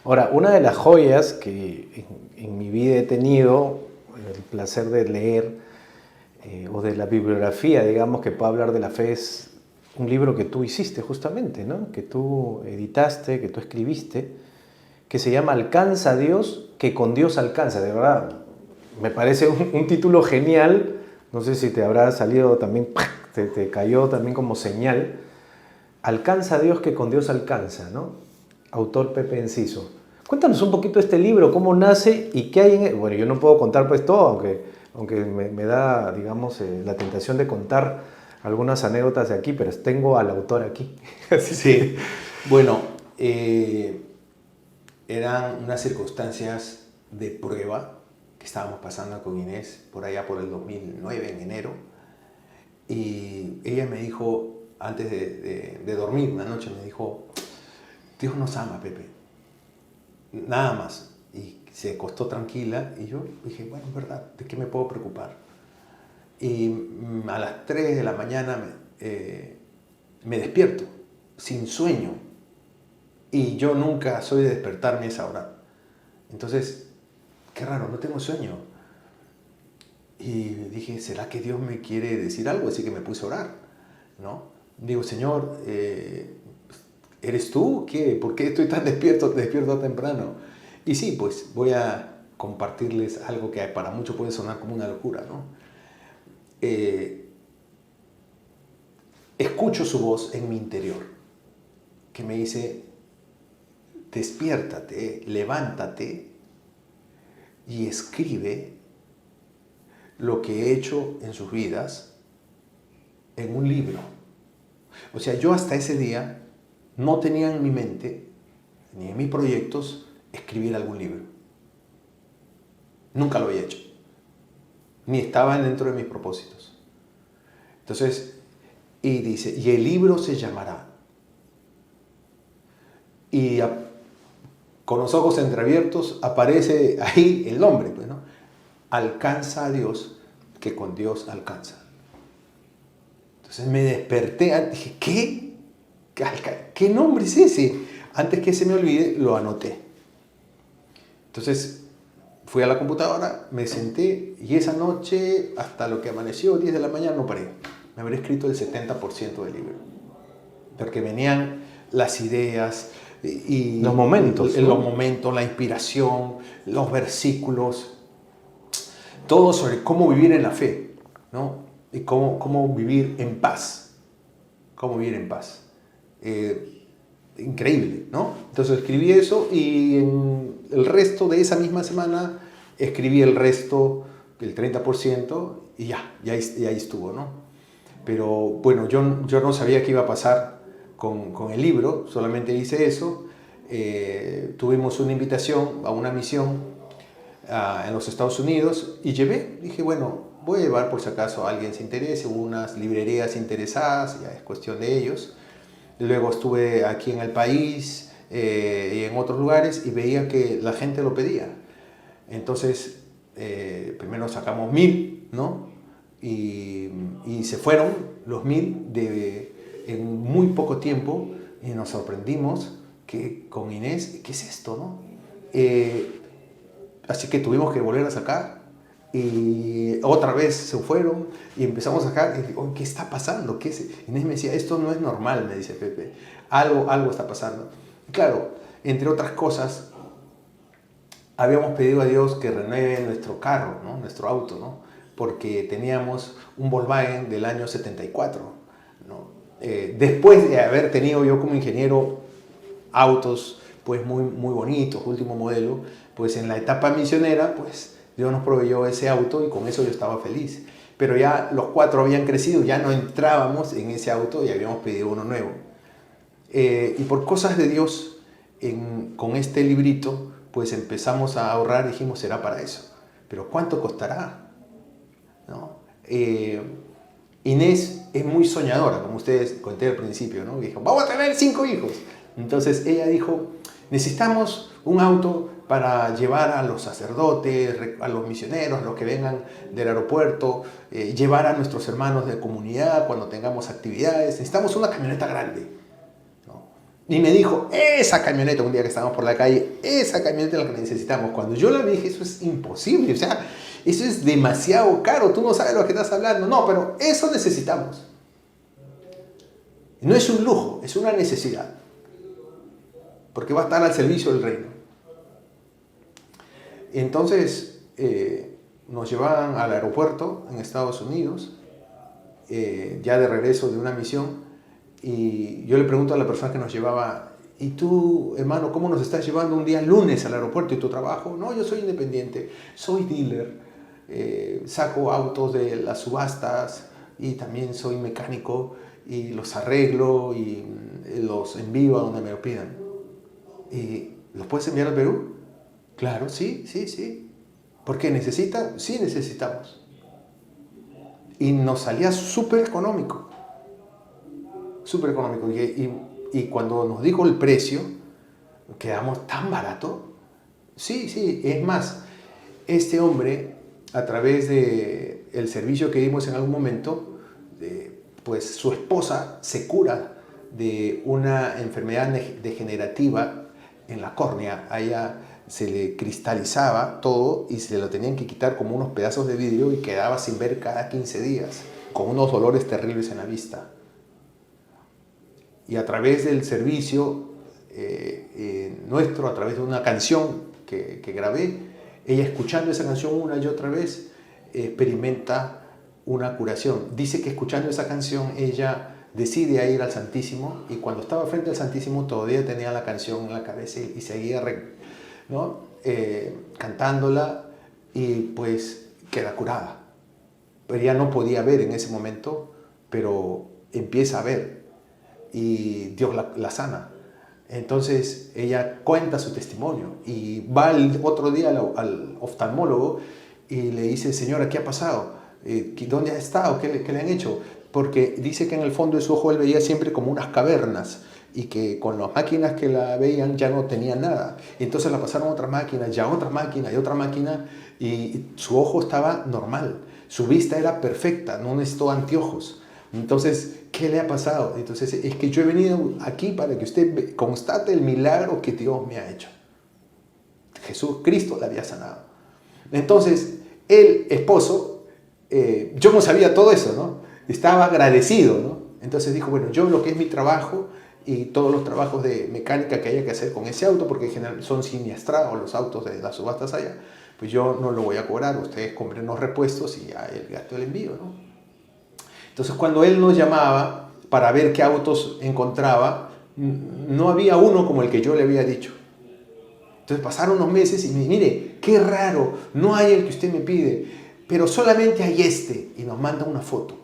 Ahora, una de las joyas que en mi vida he tenido el placer de leer, o de la bibliografía, digamos, que pueda hablar de la fe, es un libro que tú hiciste justamente, ¿no? Que tú editaste, que tú escribiste, que se llama Alcanza a Dios, que con Dios alcanza. De verdad, me parece un título genial. No sé si te habrá salido también, te cayó también como señal. Alcanza a Dios, que con Dios alcanza, ¿no? Autor Pepe Enciso. Cuéntanos un poquito de este libro, cómo nace y qué hay en él. Bueno, yo no puedo contar pues todo, aunque me da, digamos, la tentación de contar algunas anécdotas de aquí, pero tengo al autor aquí. Sí, bueno, eran unas circunstancias de prueba que estábamos pasando con Inés por allá por el 2009, en enero, y ella me dijo, antes de dormir una noche, me dijo, Dios nos ama, Pepe, nada más. Y se acostó tranquila, y yo dije, bueno, es verdad, ¿de qué me puedo preocupar? Y a las 3 de la mañana me despierto, sin sueño, y yo nunca soy de despertarme a esa hora. Entonces, qué raro, no tengo sueño. Y dije, ¿será que Dios me quiere decir algo? Así que me puse a orar, ¿no? Digo, Señor, ¿eres tú? ¿Qué? ¿Por qué estoy tan despierto temprano? Y sí, pues voy a compartirles algo que para muchos puede sonar como una locura, ¿no? Escucho su voz en mi interior, que me dice, despiértate, levántate y escribe lo que he hecho en sus vidas en un libro. O sea, yo hasta ese día no tenía en mi mente, ni en mis proyectos, escribir algún libro. Nunca lo había hecho. Ni estaba dentro de mis propósitos. Entonces, y dice, y el libro se llamará. Y con los ojos entreabiertos aparece ahí el nombre, pues, ¿no? Alcanza a Dios, que con Dios alcanza. Entonces me desperté, dije, ¿qué? ¿Qué nombre es ese? Antes que se me olvide, lo anoté. Entonces fui a la computadora, me senté, y esa noche, hasta lo que amaneció, 10 de la mañana, no paré. Me habré escrito el 70% del libro. Porque venían las ideas y los momentos, los momentos, la inspiración, los versículos, todo sobre cómo vivir en la fe, ¿no? Y cómo vivir en paz. Cómo vivir en paz. increíble, ¿no? Entonces escribí eso y en el resto de esa misma semana escribí el resto, el 30%, y ya ahí estuvo, ¿no? Pero bueno, yo no sabía qué iba a pasar con el libro, solamente hice eso. Tuvimos una invitación a una misión en los Estados Unidos y dije, bueno, voy a llevar por si acaso a alguien se interese, hubo unas librerías interesadas, ya es cuestión de ellos. Luego estuve aquí en el país y en otros lugares y veía que la gente lo pedía. Entonces, primero sacamos 1000, ¿no? Y se fueron los 1000 en muy poco tiempo y nos sorprendimos que con Inés, ¿qué es esto, no? Así que tuvimos que volver a sacar y otra vez se fueron y empezamos a sacar y digo, ¿qué está pasando? ¿Qué es? Inés me decía, esto no es normal, me dice Pepe, algo está pasando. Y claro, entre otras cosas, habíamos pedido a Dios que renueve nuestro carro, ¿no? Nuestro auto, ¿no? Porque teníamos un Volkswagen del año 74, ¿no? Después de haber tenido yo como ingeniero autos pues muy bonitos, último modelo, pues en la etapa misionera pues Dios nos proveyó ese auto y con eso yo estaba feliz. Pero ya los 4 habían crecido, ya no entrábamos en ese auto y habíamos pedido uno nuevo. Y por cosas de Dios, con este librito, pues empezamos a ahorrar y dijimos, será para eso. Pero ¿cuánto costará? ¿No? Inés es muy soñadora, como ustedes conté al principio, ¿no? Dijo, vamos a tener 5 hijos. Entonces ella dijo, necesitamos un auto para llevar a los sacerdotes, a los misioneros, a los que vengan del aeropuerto, llevar a nuestros hermanos de comunidad cuando tengamos actividades. Necesitamos una camioneta grande, ¿no? Y me dijo, esa camioneta, un día que estábamos por la calle, esa camioneta es la que necesitamos. Cuando yo la vi, dije, eso es imposible, o sea, eso es demasiado caro, tú no sabes lo que estás hablando. No, pero eso necesitamos. No es un lujo, es una necesidad. Porque va a estar al servicio del reino. Entonces nos llevaban al aeropuerto en Estados Unidos, ya de regreso de una misión, y yo le pregunto a la persona que nos llevaba, ¿y tú, hermano, cómo nos estás llevando un día lunes al aeropuerto y tu trabajo? No, yo soy independiente, soy dealer, saco autos de las subastas y también soy mecánico y los arreglo y los envío a donde me lo pidan. ¿Y los puedes enviar al Perú? Claro, sí. ¿Por qué? ¿Necesita? Sí, necesitamos. Y nos salía súper económico. Súper económico. Y cuando nos dijo el precio, quedamos tan barato. Sí. Es más, este hombre, a través del servicio que dimos en algún momento, pues su esposa se cura de una enfermedad degenerativa en la córnea. A ella se le cristalizaba todo y se lo tenían que quitar como unos pedazos de vidrio y quedaba sin ver cada 15 días, con unos dolores terribles en la vista. Y a través del servicio nuestro, a través de una canción que grabé, ella escuchando esa canción una y otra vez, experimenta una curación. Dice que escuchando esa canción ella decide ir al Santísimo y cuando estaba frente al Santísimo todavía tenía la canción en la cabeza y seguía, ¿no? Cantándola y pues queda curada. Pero ella no podía ver en ese momento, pero empieza a ver y Dios la sana. Entonces ella cuenta su testimonio y va el otro día al oftalmólogo y le dice, señora, ¿qué ha pasado? ¿Dónde ha estado? ¿Qué le han hecho? Porque dice que en el fondo de su ojo él veía siempre como unas cavernas y que con las máquinas que la veían ya no tenía nada. Y entonces la pasaron a otra máquina, ya otra máquina y otra máquina y su ojo estaba normal. Su vista era perfecta, no necesitó anteojos. Entonces, ¿qué le ha pasado? Entonces, es que yo he venido aquí para que usted constate el milagro que Dios me ha hecho. Cristo la había sanado. Entonces, el esposo, yo no sabía todo eso, ¿no? Estaba agradecido, ¿no? Entonces dijo, bueno, yo lo que es mi trabajo y todos los trabajos de mecánica que haya que hacer con ese auto, porque en general son siniestrados los autos de las subastas allá, pues yo no lo voy a cobrar, ustedes compren los repuestos y ya el gasto del envío, ¿no? Entonces cuando él nos llamaba para ver qué autos encontraba, no había uno como el que yo le había dicho. Entonces pasaron unos meses y me mire, qué raro, no hay el que usted me pide, pero solamente hay este. Y nos manda una foto.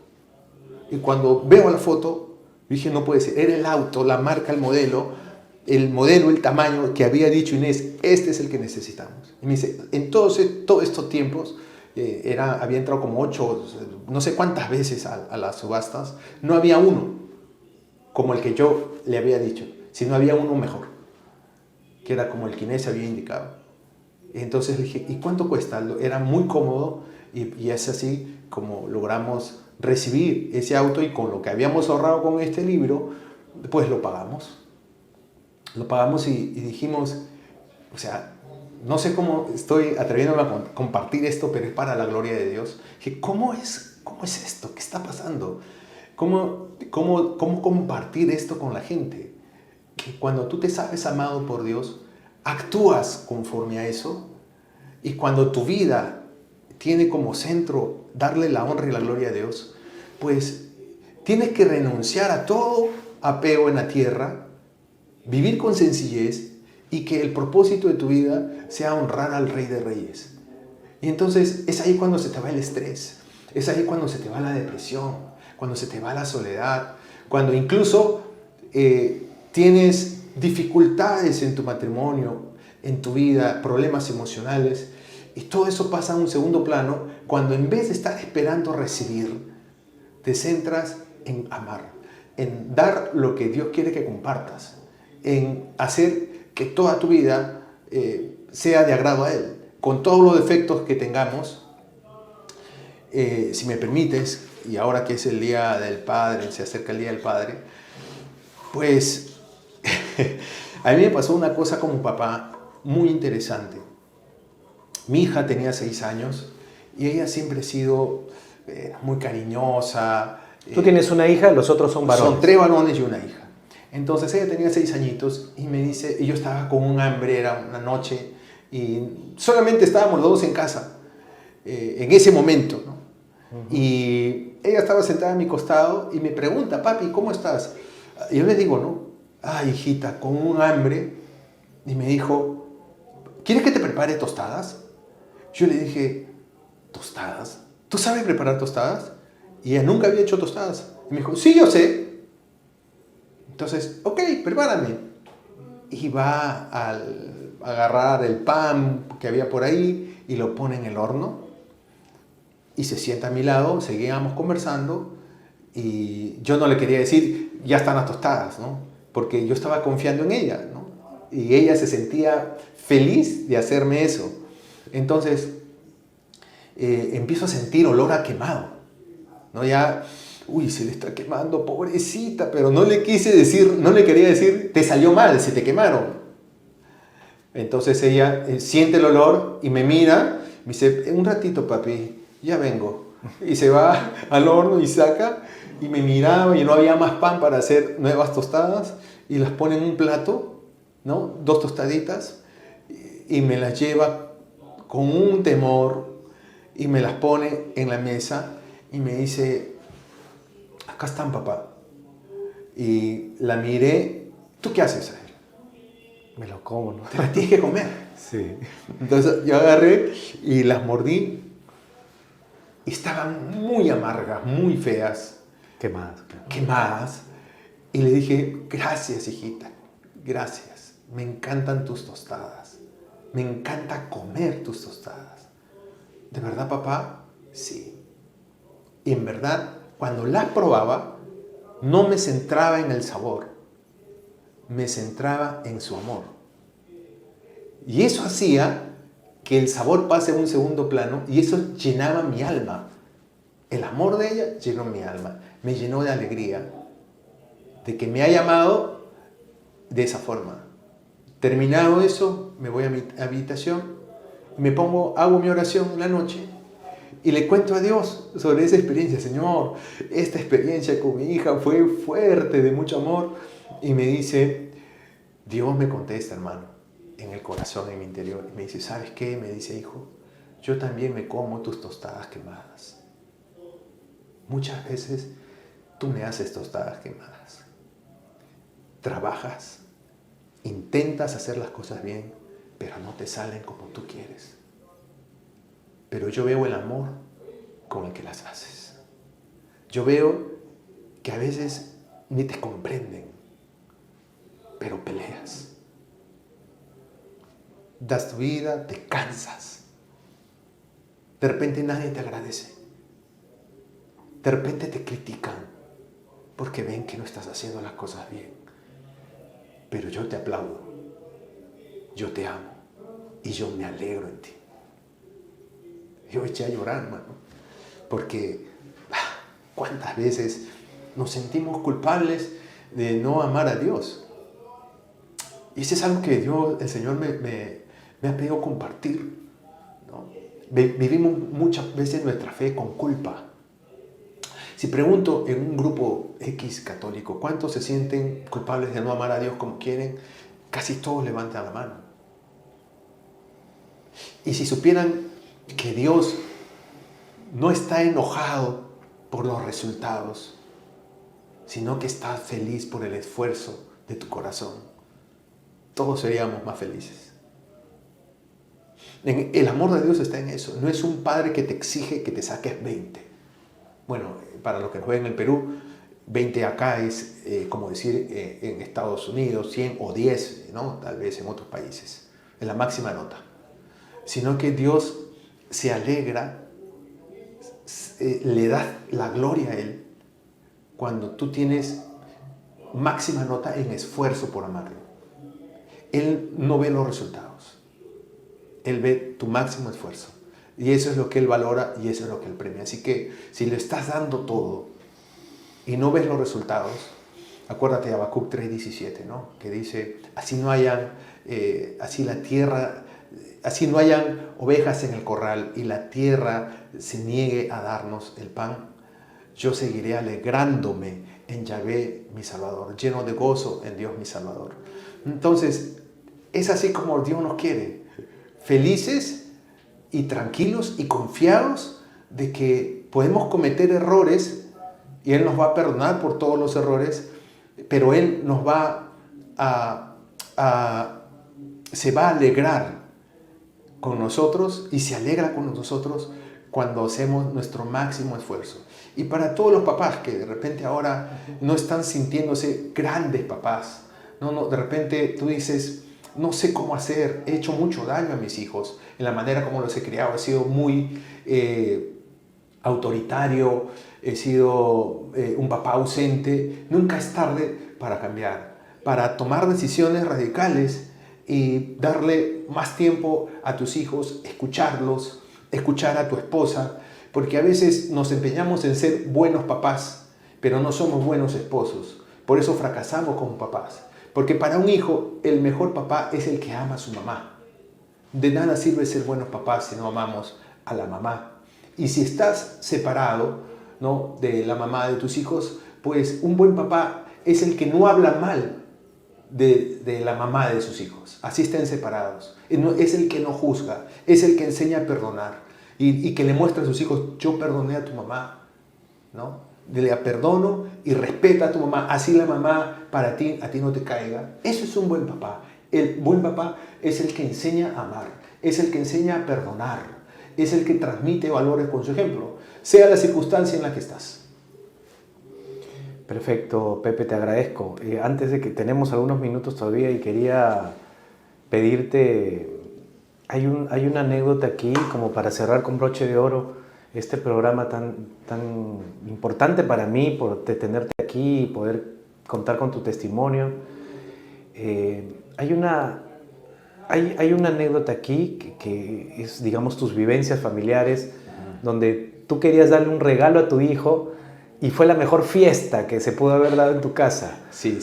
Y cuando veo la foto, dije, no puede ser, era el auto, la marca, el tamaño que había dicho Inés, este es el que necesitamos. Y me dice, en todos estos tiempos, había entrado como 8, no sé cuántas veces a las subastas, no había uno como el que yo le había dicho, sino había uno mejor, que era como el que Inés había indicado. Entonces le dije, ¿y cuánto cuesta? Era muy cómodo y es así como logramos recibir ese auto, y con lo que habíamos ahorrado con este libro, pues lo pagamos. Lo pagamos y dijimos, o sea, no sé cómo estoy atreviéndome a compartir esto, pero es para la gloria de Dios. Dije, ¿cómo es esto? ¿Qué está pasando? ¿Cómo compartir esto con la gente? Que cuando tú te sabes amado por Dios, actúas conforme a eso, y cuando tu vida tiene como centro darle la honra y la gloria a Dios, pues tienes que renunciar a todo apego en la tierra, vivir con sencillez, y que el propósito de tu vida sea honrar al Rey de Reyes. Y entonces es ahí cuando se te va el estrés, es ahí cuando se te va la depresión, cuando se te va la soledad, cuando incluso tienes dificultades en tu matrimonio, en tu vida, problemas emocionales, y todo eso pasa a un segundo plano cuando, en vez de estar esperando recibir, te centras en amar, en dar lo que Dios quiere que compartas, en hacer que toda tu vida sea de agrado a Él, con todos los defectos que tengamos. Si me permites, y ahora que es el Día del Padre, se acerca el Día del Padre, pues a mí me pasó una cosa como papá muy interesante. Mi hija tenía 6 años y ella siempre ha sido muy cariñosa. Tú tienes una hija, los otros son varones. Son 3 varones y una hija. Entonces ella tenía 6 añios y me dice, y yo estaba con un hambre, era una noche, y solamente estábamos los dos en casa, en ese momento, ¿no? Y ella estaba sentada a mi costado y me pregunta, papi, ¿cómo estás? Y yo le digo, ¿no? Ay, hijita, con un hambre. Y me dijo, ¿quieres que te prepare tostadas? Yo le dije, ¿tostadas? ¿Tú sabes preparar tostadas? Y ella nunca había hecho tostadas. Y me dijo, sí, yo sé. Entonces, ok, prepárame. Y va a agarrar el pan que había por ahí y lo pone en el horno. Y se sienta a mi lado, seguíamos conversando, y yo no le quería decir, ya están las tostadas, ¿no? Porque yo estaba confiando en ella, ¿no? Y ella se sentía feliz de hacerme eso. Entonces, empiezo a sentir olor a quemado, ¿no? Ya, uy, se le está quemando, pobrecita, pero no le quise decir, no le quería decir, te salió mal, se te quemaron. Entonces ella siente el olor y me mira, me dice, un ratito, papi, ya vengo. Y se va al horno y saca, y me miraba y no había más pan para hacer nuevas tostadas, y las pone en un plato, ¿no? 2 tostaditas, y me las lleva con un temor y me las pone en la mesa y me dice, acá están, papá. Y la miré, ¿tú qué haces, Israel? Me lo como, ¿no? Te las tienes que comer. Sí. Entonces yo agarré y las mordí. Y estaban muy amargas, muy feas. Quemadas. Quemadas. Y le dije, gracias, hijita, gracias. Me encantan tus tostadas. Me encanta comer tus tostadas. ¿De verdad, papá? Sí. Y en verdad, cuando las probaba, no me centraba en el sabor. Me centraba en su amor. Y eso hacía que el sabor pase a un segundo plano, y eso llenaba mi alma. El amor de ella llenó mi alma, me llenó de alegría, de que me haya amado de esa forma. Terminado eso, me voy a mi habitación, me pongo, hago mi oración en la noche y le cuento a Dios sobre esa experiencia. Señor, esta experiencia con mi hija fue fuerte, de mucho amor. Y me dice, Dios me contesta, hermano, en el corazón, en mi interior. Y me dice, ¿sabes qué? Me dice, hijo, yo también me como tus tostadas quemadas. Muchas veces tú me haces tostadas quemadas. trabajas, intentas hacer las cosas bien, pero no te salen como tú quieres. Pero yo veo el amor con el que las haces. Yo veo que a veces ni te comprenden, pero peleas. Das tu vida, te cansas. De repente nadie te agradece. De repente te critican porque ven que no estás haciendo las cosas bien. Pero yo te aplaudo, yo te amo y yo me alegro en ti. Yo eché a llorar, hermano, porque ¿cuántas veces nos sentimos culpables de no amar a Dios? Y eso es algo que Dios, el Señor me ha pedido compartir, ¿no? Vivimos muchas veces nuestra fe con culpa. Si pregunto en un grupo X católico, ¿cuántos se sienten culpables de no amar a Dios como quieren? Casi todos levantan la mano. Y si supieran que Dios no está enojado por los resultados, sino que está feliz por el esfuerzo de tu corazón, todos seríamos más felices. El amor de Dios está en eso. No es un padre que te exige que te saques 20. Bueno, para los que nos ven en el Perú, 20 acá es como decir en Estados Unidos 100 o 10, ¿no? Tal vez en otros países. Es la máxima nota. Sino que Dios se alegra, le da la gloria a Él cuando tú tienes máxima nota en esfuerzo por amarlo. Él no ve los resultados. Él ve tu máximo esfuerzo. Y eso es lo que Él valora y eso es lo que Él premia. Así que si le estás dando todo y no ves los resultados, acuérdate de Habacuc 3:17, ¿no? Que dice, así no hayan ovejas en el corral y la tierra se niegue a darnos el pan, yo seguiré alegrándome en Yahvé mi Salvador, lleno de gozo en Dios mi Salvador. Entonces, es así como Dios nos quiere, felices y tranquilos y confiados de que podemos cometer errores y Él nos va a perdonar por todos los errores, pero Él nos va se va a alegrar con nosotros y se alegra con nosotros cuando hacemos nuestro máximo esfuerzo. Y para todos los papás que de repente ahora no están sintiéndose grandes papás, de repente tú dices, no sé cómo hacer, he hecho mucho daño a mis hijos en la manera como los he criado, he sido muy autoritario, he sido un papá ausente. Nunca es tarde para cambiar, para tomar decisiones radicales y darle más tiempo a tus hijos, escucharlos, escuchar a tu esposa, porque a veces nos empeñamos en ser buenos papás, pero no somos buenos esposos. Por eso fracasamos como papás. Porque para un hijo, el mejor papá es el que ama a su mamá. De nada sirve ser buenos papás si no amamos a la mamá. Y si estás separado, ¿no?, de la mamá de tus hijos, pues un buen papá es el que no habla mal de la mamá de sus hijos. Así estén separados. Es el que no juzga, es el que enseña a perdonar y que le muestra a sus hijos, yo perdoné a tu mamá, ¿no? Le perdono y respeta a tu mamá, así la mamá a ti no te caiga. Eso es un buen papá. El buen papá es el que enseña a amar, es el que enseña a perdonar, es el que transmite valores con su ejemplo, sea la circunstancia en la que estás. Perfecto, Pepe, te agradezco. Antes de que tenemos algunos minutos todavía y quería pedirte, hay una anécdota aquí como para cerrar con broche de oro este programa tan importante para mí, por tenerte aquí y poder contar con tu testimonio. Hay una anécdota aquí que es, digamos, tus vivencias familiares, donde tú querías darle un regalo a tu hijo y fue la mejor fiesta que se pudo haber dado en tu casa. Sí.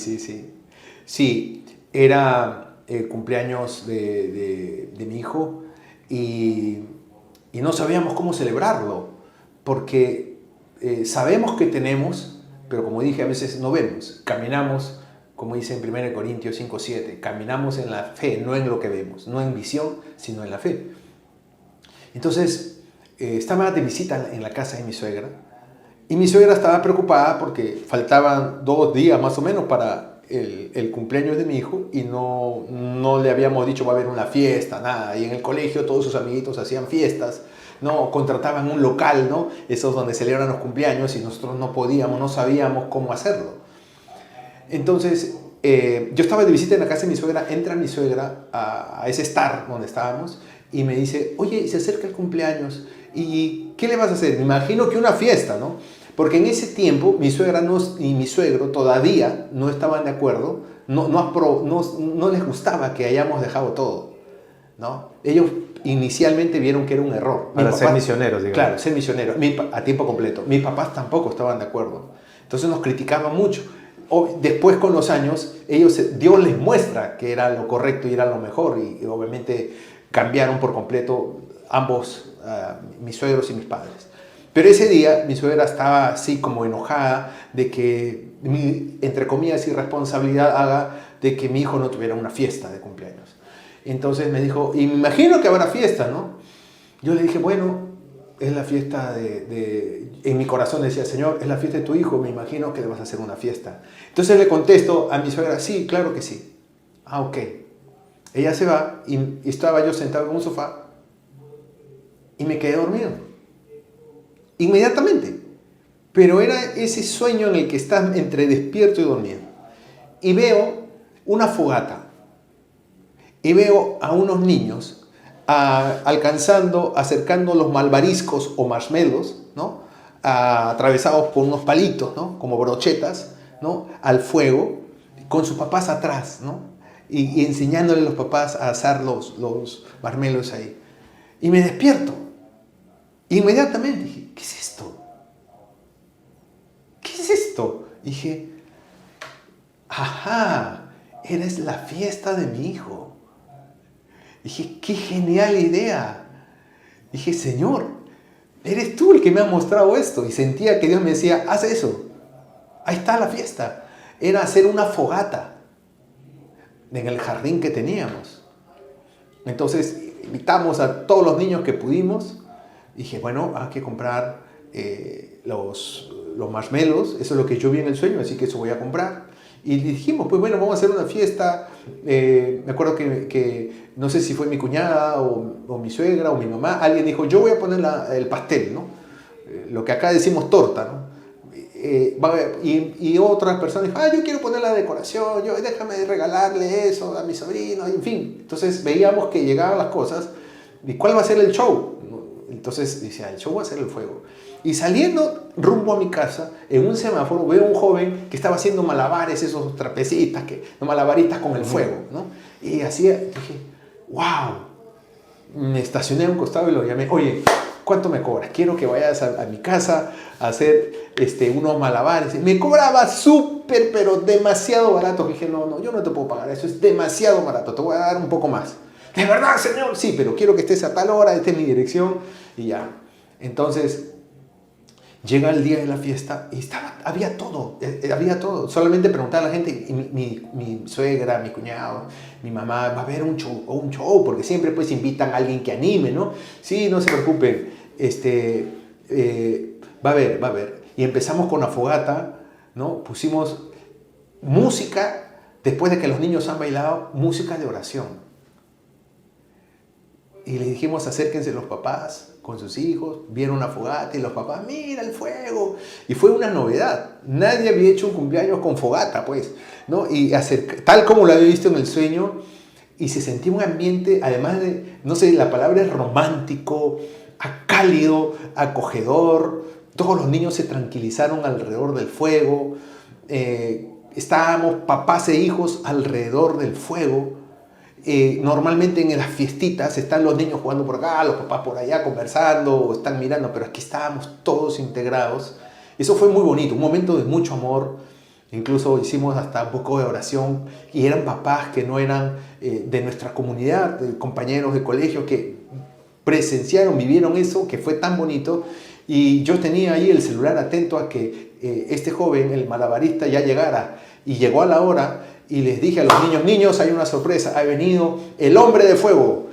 Sí, era el cumpleaños de mi hijo y no sabíamos cómo celebrarlo, porque sabemos que tenemos, pero como dije, a veces no vemos. Caminamos, como dice en 1 Corintios 5:7, caminamos en la fe, no en lo que vemos, no en visión, sino en la fe. Entonces, estaba de visita en la casa de mi suegra, y mi suegra estaba preocupada porque faltaban 2 días más o menos para el cumpleaños de mi hijo y no le habíamos dicho va a haber una fiesta, nada. Y en el colegio todos sus amiguitos hacían fiestas, ¿no? Contrataban un local, ¿no? Esos donde celebran los cumpleaños y nosotros no podíamos, no sabíamos cómo hacerlo. Entonces, yo estaba de visita en la casa de mi suegra, entra mi suegra a ese Star donde estábamos y me dice, oye, se acerca el cumpleaños, ¿y qué le vas a hacer? Me imagino que una fiesta, ¿no? Porque en ese tiempo mi suegra y mi suegro todavía no estaban de acuerdo, no les gustaba que hayamos dejado todo, ¿no? Ellos inicialmente vieron que era un error. Para ser misioneros, digamos. Claro, ser misioneros, a tiempo completo. Mis papás tampoco estaban de acuerdo. Entonces nos criticaban mucho. Después con los años, Dios les muestra que era lo correcto y era lo mejor y obviamente cambiaron por completo ambos, mis suegros y mis padres. Pero ese día mi suegra estaba así como enojada de que mi, entre comillas, irresponsabilidad haga de que mi hijo no tuviera una fiesta de cumpleaños. Entonces me dijo, y me imagino que habrá fiesta, ¿no? Yo le dije, bueno, es la fiesta en mi corazón decía, Señor, es la fiesta de tu hijo, me imagino que le vas a hacer una fiesta. Entonces le contesto a mi suegra, sí, claro que sí. Ah, ok. Ella se va y estaba yo sentado en un sofá y me quedé dormido. Inmediatamente. Pero era ese sueño en el que estás entre despierto y dormido. Y veo una fogata. Y veo a unos niños acercando los malvariscos o marshmallows, ¿no? Atravesados por unos palitos, ¿no? Como brochetas, ¿no? Al fuego, con sus papás atrás, ¿no? Y enseñándole a los papás a asar los marshmallows ahí. Y me despierto. Inmediatamente dije, ¿qué es esto? ¿Qué es esto? Dije, ajá, eres la fiesta de mi hijo. Dije, qué genial idea. Dije, Señor, eres tú el que me ha mostrado esto. Y sentía que Dios me decía, haz eso. Ahí está la fiesta. Era hacer una fogata en el jardín que teníamos. Entonces, invitamos a todos los niños que pudimos. Dije, bueno, hay que comprar los marshmallows. Eso es lo que yo vi en el sueño, así que eso voy a comprar. Y dijimos, pues bueno, vamos a hacer una fiesta. Me acuerdo que no sé si fue mi cuñada o mi suegra o mi mamá. Alguien dijo, yo voy a poner el pastel, ¿no? Lo que acá decimos torta, ¿no? Y otras personas dijeron, yo quiero poner la decoración, déjame regalarle eso a mi sobrino, en fin. Entonces veíamos que llegaban las cosas. ¿Y cuál va a ser el show? Entonces decía, el show va a ser el fuego. Y saliendo rumbo a mi casa, en un semáforo veo a un joven que estaba haciendo malabares, esos trapecistas, malabaristas con el fuego, ¿no? Y hacía, dije, wow. Me estacioné a un costado y lo llamé, oye, ¿cuánto me cobras? Quiero que vayas a mi casa a hacer unos malabares. Me cobraba súper, pero demasiado barato. Dije, no, yo no te puedo pagar, eso es demasiado barato, te voy a dar un poco más. ¿De verdad, señor? Sí, pero quiero que estés a tal hora, esta es mi dirección. Y ya. Entonces, llega el día de la fiesta y había todo. Solamente preguntaba a la gente, mi suegra, mi cuñado, mi mamá, va a haber un show, porque siempre pues invitan a alguien que anime, ¿no? Sí, no se preocupen, va a haber. Y empezamos con la fogata, ¿no? Pusimos música, después de que los niños han bailado, música de oración. Y le dijimos, acérquense los papás con sus hijos, vieron una fogata y los papás, mira el fuego. Y fue una novedad. Nadie había hecho un cumpleaños con fogata, pues, ¿no? Y tal como lo había visto en el sueño, y se sentía un ambiente, además de, no sé, la palabra es romántico, cálido, acogedor. Todos los niños se tranquilizaron alrededor del fuego. Estábamos papás e hijos alrededor del fuego. Normalmente en las fiestitas están los niños jugando por acá, los papás por allá conversando o están mirando, pero aquí estábamos todos integrados. Eso fue muy bonito, un momento de mucho amor. Incluso hicimos hasta un poco de oración y eran papás que no eran de nuestra comunidad, compañeros de colegio que presenciaron, vivieron eso, que fue tan bonito. Y yo tenía ahí el celular atento a que este joven, el malabarista, ya llegara. Y llegó a la hora. Y les dije a los niños, hay una sorpresa, ha venido el hombre de fuego.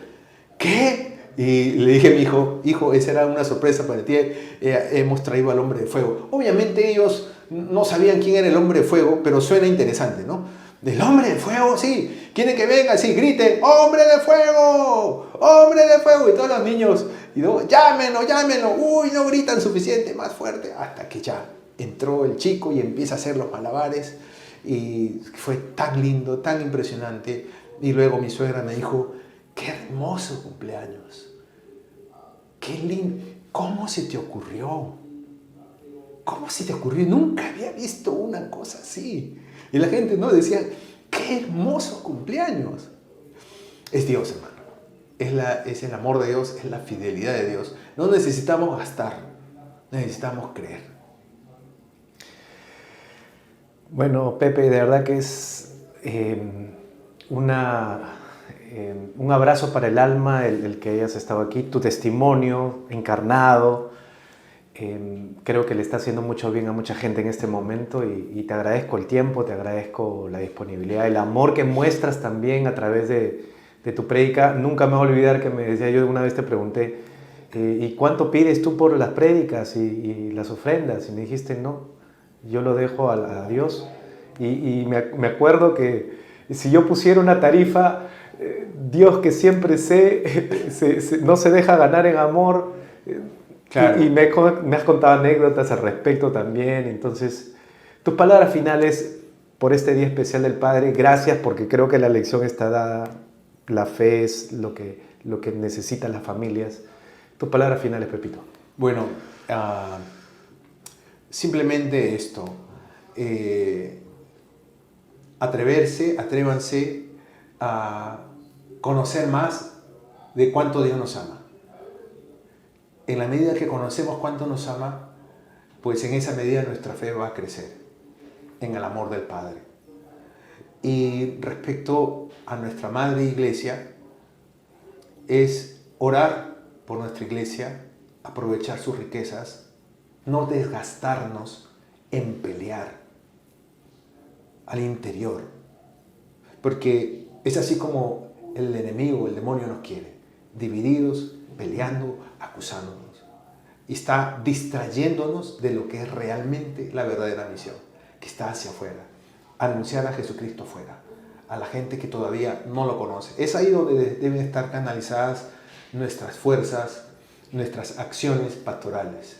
¿Qué? Y le dije a mi hijo, esa era una sorpresa para ti, hemos traído al hombre de fuego. Obviamente ellos no sabían quién era el hombre de fuego, pero suena interesante, ¿no? ¿Del hombre de fuego? Sí. ¿Quieren que venga? Sí, grite, ¡hombre de fuego! ¡Hombre de fuego! Y todos los niños, y luego, llámenlo, llámenlo. Uy, no gritan suficiente, más fuerte. Hasta que ya entró el chico y empieza a hacer los malabares. Y fue tan lindo, tan impresionante. Y luego mi suegra me dijo, ¡qué hermoso cumpleaños! ¡Qué lindo! ¿Cómo se te ocurrió? ¿Cómo se te ocurrió? Nunca había visto una cosa así. Y la gente, ¿no? Decía, ¡qué hermoso cumpleaños! Es Dios, hermano. Es el amor de Dios, es la fidelidad de Dios. No necesitamos gastar, necesitamos creer. Bueno, Pepe, de verdad que es un abrazo para el alma el que hayas estado aquí, tu testimonio encarnado. Creo que le está haciendo mucho bien a mucha gente en este momento y te agradezco el tiempo, te agradezco la disponibilidad, el amor que muestras también a través de tu prédica. Nunca me voy a olvidar que me decía, yo una vez te pregunté, ¿y cuánto pides tú por las prédicas y las ofrendas? Y me dijiste, no, yo lo dejo a Dios. Y me acuerdo que si yo pusiera una tarifa, Dios que siempre no se deja ganar en amor. Claro. Y me has contado anécdotas al respecto también. Entonces, tus palabras finales por este día especial del Padre. Gracias, porque creo que la lección está dada. La fe es lo que necesitan las familias. Tus palabras finales, Pepito. Bueno, simplemente esto. Atrévanse a conocer más de cuánto Dios nos ama. En la medida que conocemos cuánto nos ama, pues en esa medida nuestra fe va a crecer en el amor del Padre. Y respecto a nuestra Madre Iglesia, es orar por nuestra Iglesia, aprovechar sus riquezas, no desgastarnos en pelear al interior. Porque es así como el enemigo, el demonio nos quiere, divididos, peleando, acusándonos. Y está distrayéndonos de lo que es realmente la verdadera misión, que está hacia afuera. Anunciar a Jesucristo afuera, a la gente que todavía no lo conoce. Es ahí donde deben estar canalizadas nuestras fuerzas, nuestras acciones pastorales.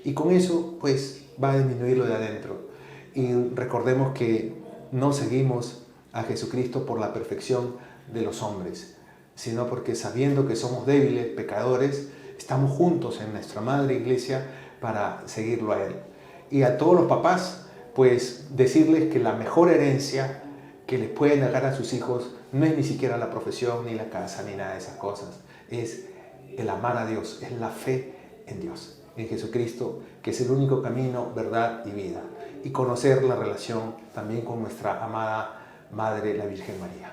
Y con eso, pues, va a disminuir lo de adentro. Y recordemos que no seguimos a Jesucristo por la perfección de los hombres, sino porque sabiendo que somos débiles, pecadores, estamos juntos en nuestra Madre Iglesia para seguirlo a Él. Y a todos los papás, pues decirles que la mejor herencia que les pueden dejar a sus hijos no es ni siquiera la profesión, ni la casa, ni nada de esas cosas. Es el amar a Dios, es la fe en Dios, en Jesucristo, que es el único camino, verdad y vida. Y conocer la relación también con nuestra amada Madre, la Virgen María.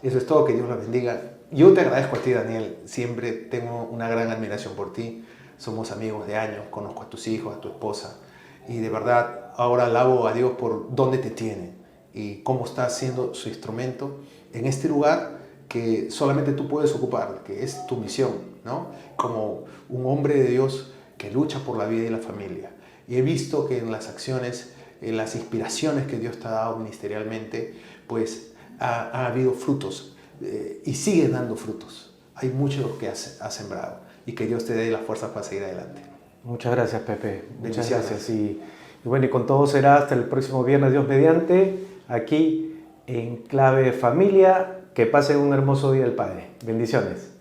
Eso es todo, que Dios la bendiga. Yo te agradezco a ti, Daniel, siempre tengo una gran admiración por ti. Somos amigos de años, conozco a tus hijos, a tu esposa. Y de verdad, ahora alabo a Dios por dónde te tiene y cómo estás siendo su instrumento en este lugar que solamente tú puedes ocupar, que es tu misión, ¿no? Como un hombre de Dios que lucha por la vida y la familia. Y he visto que en las acciones, en las inspiraciones que Dios te ha dado ministerialmente, pues ha habido frutos y sigue dando frutos. Hay mucho que has sembrado y que Dios te dé las fuerzas para seguir adelante. Muchas gracias, Pepe. Muchas gracias. Y bueno, y con todo será hasta el próximo viernes, Dios mediante, aquí en Clave Familia. Que pasen un hermoso día del Padre. Bendiciones.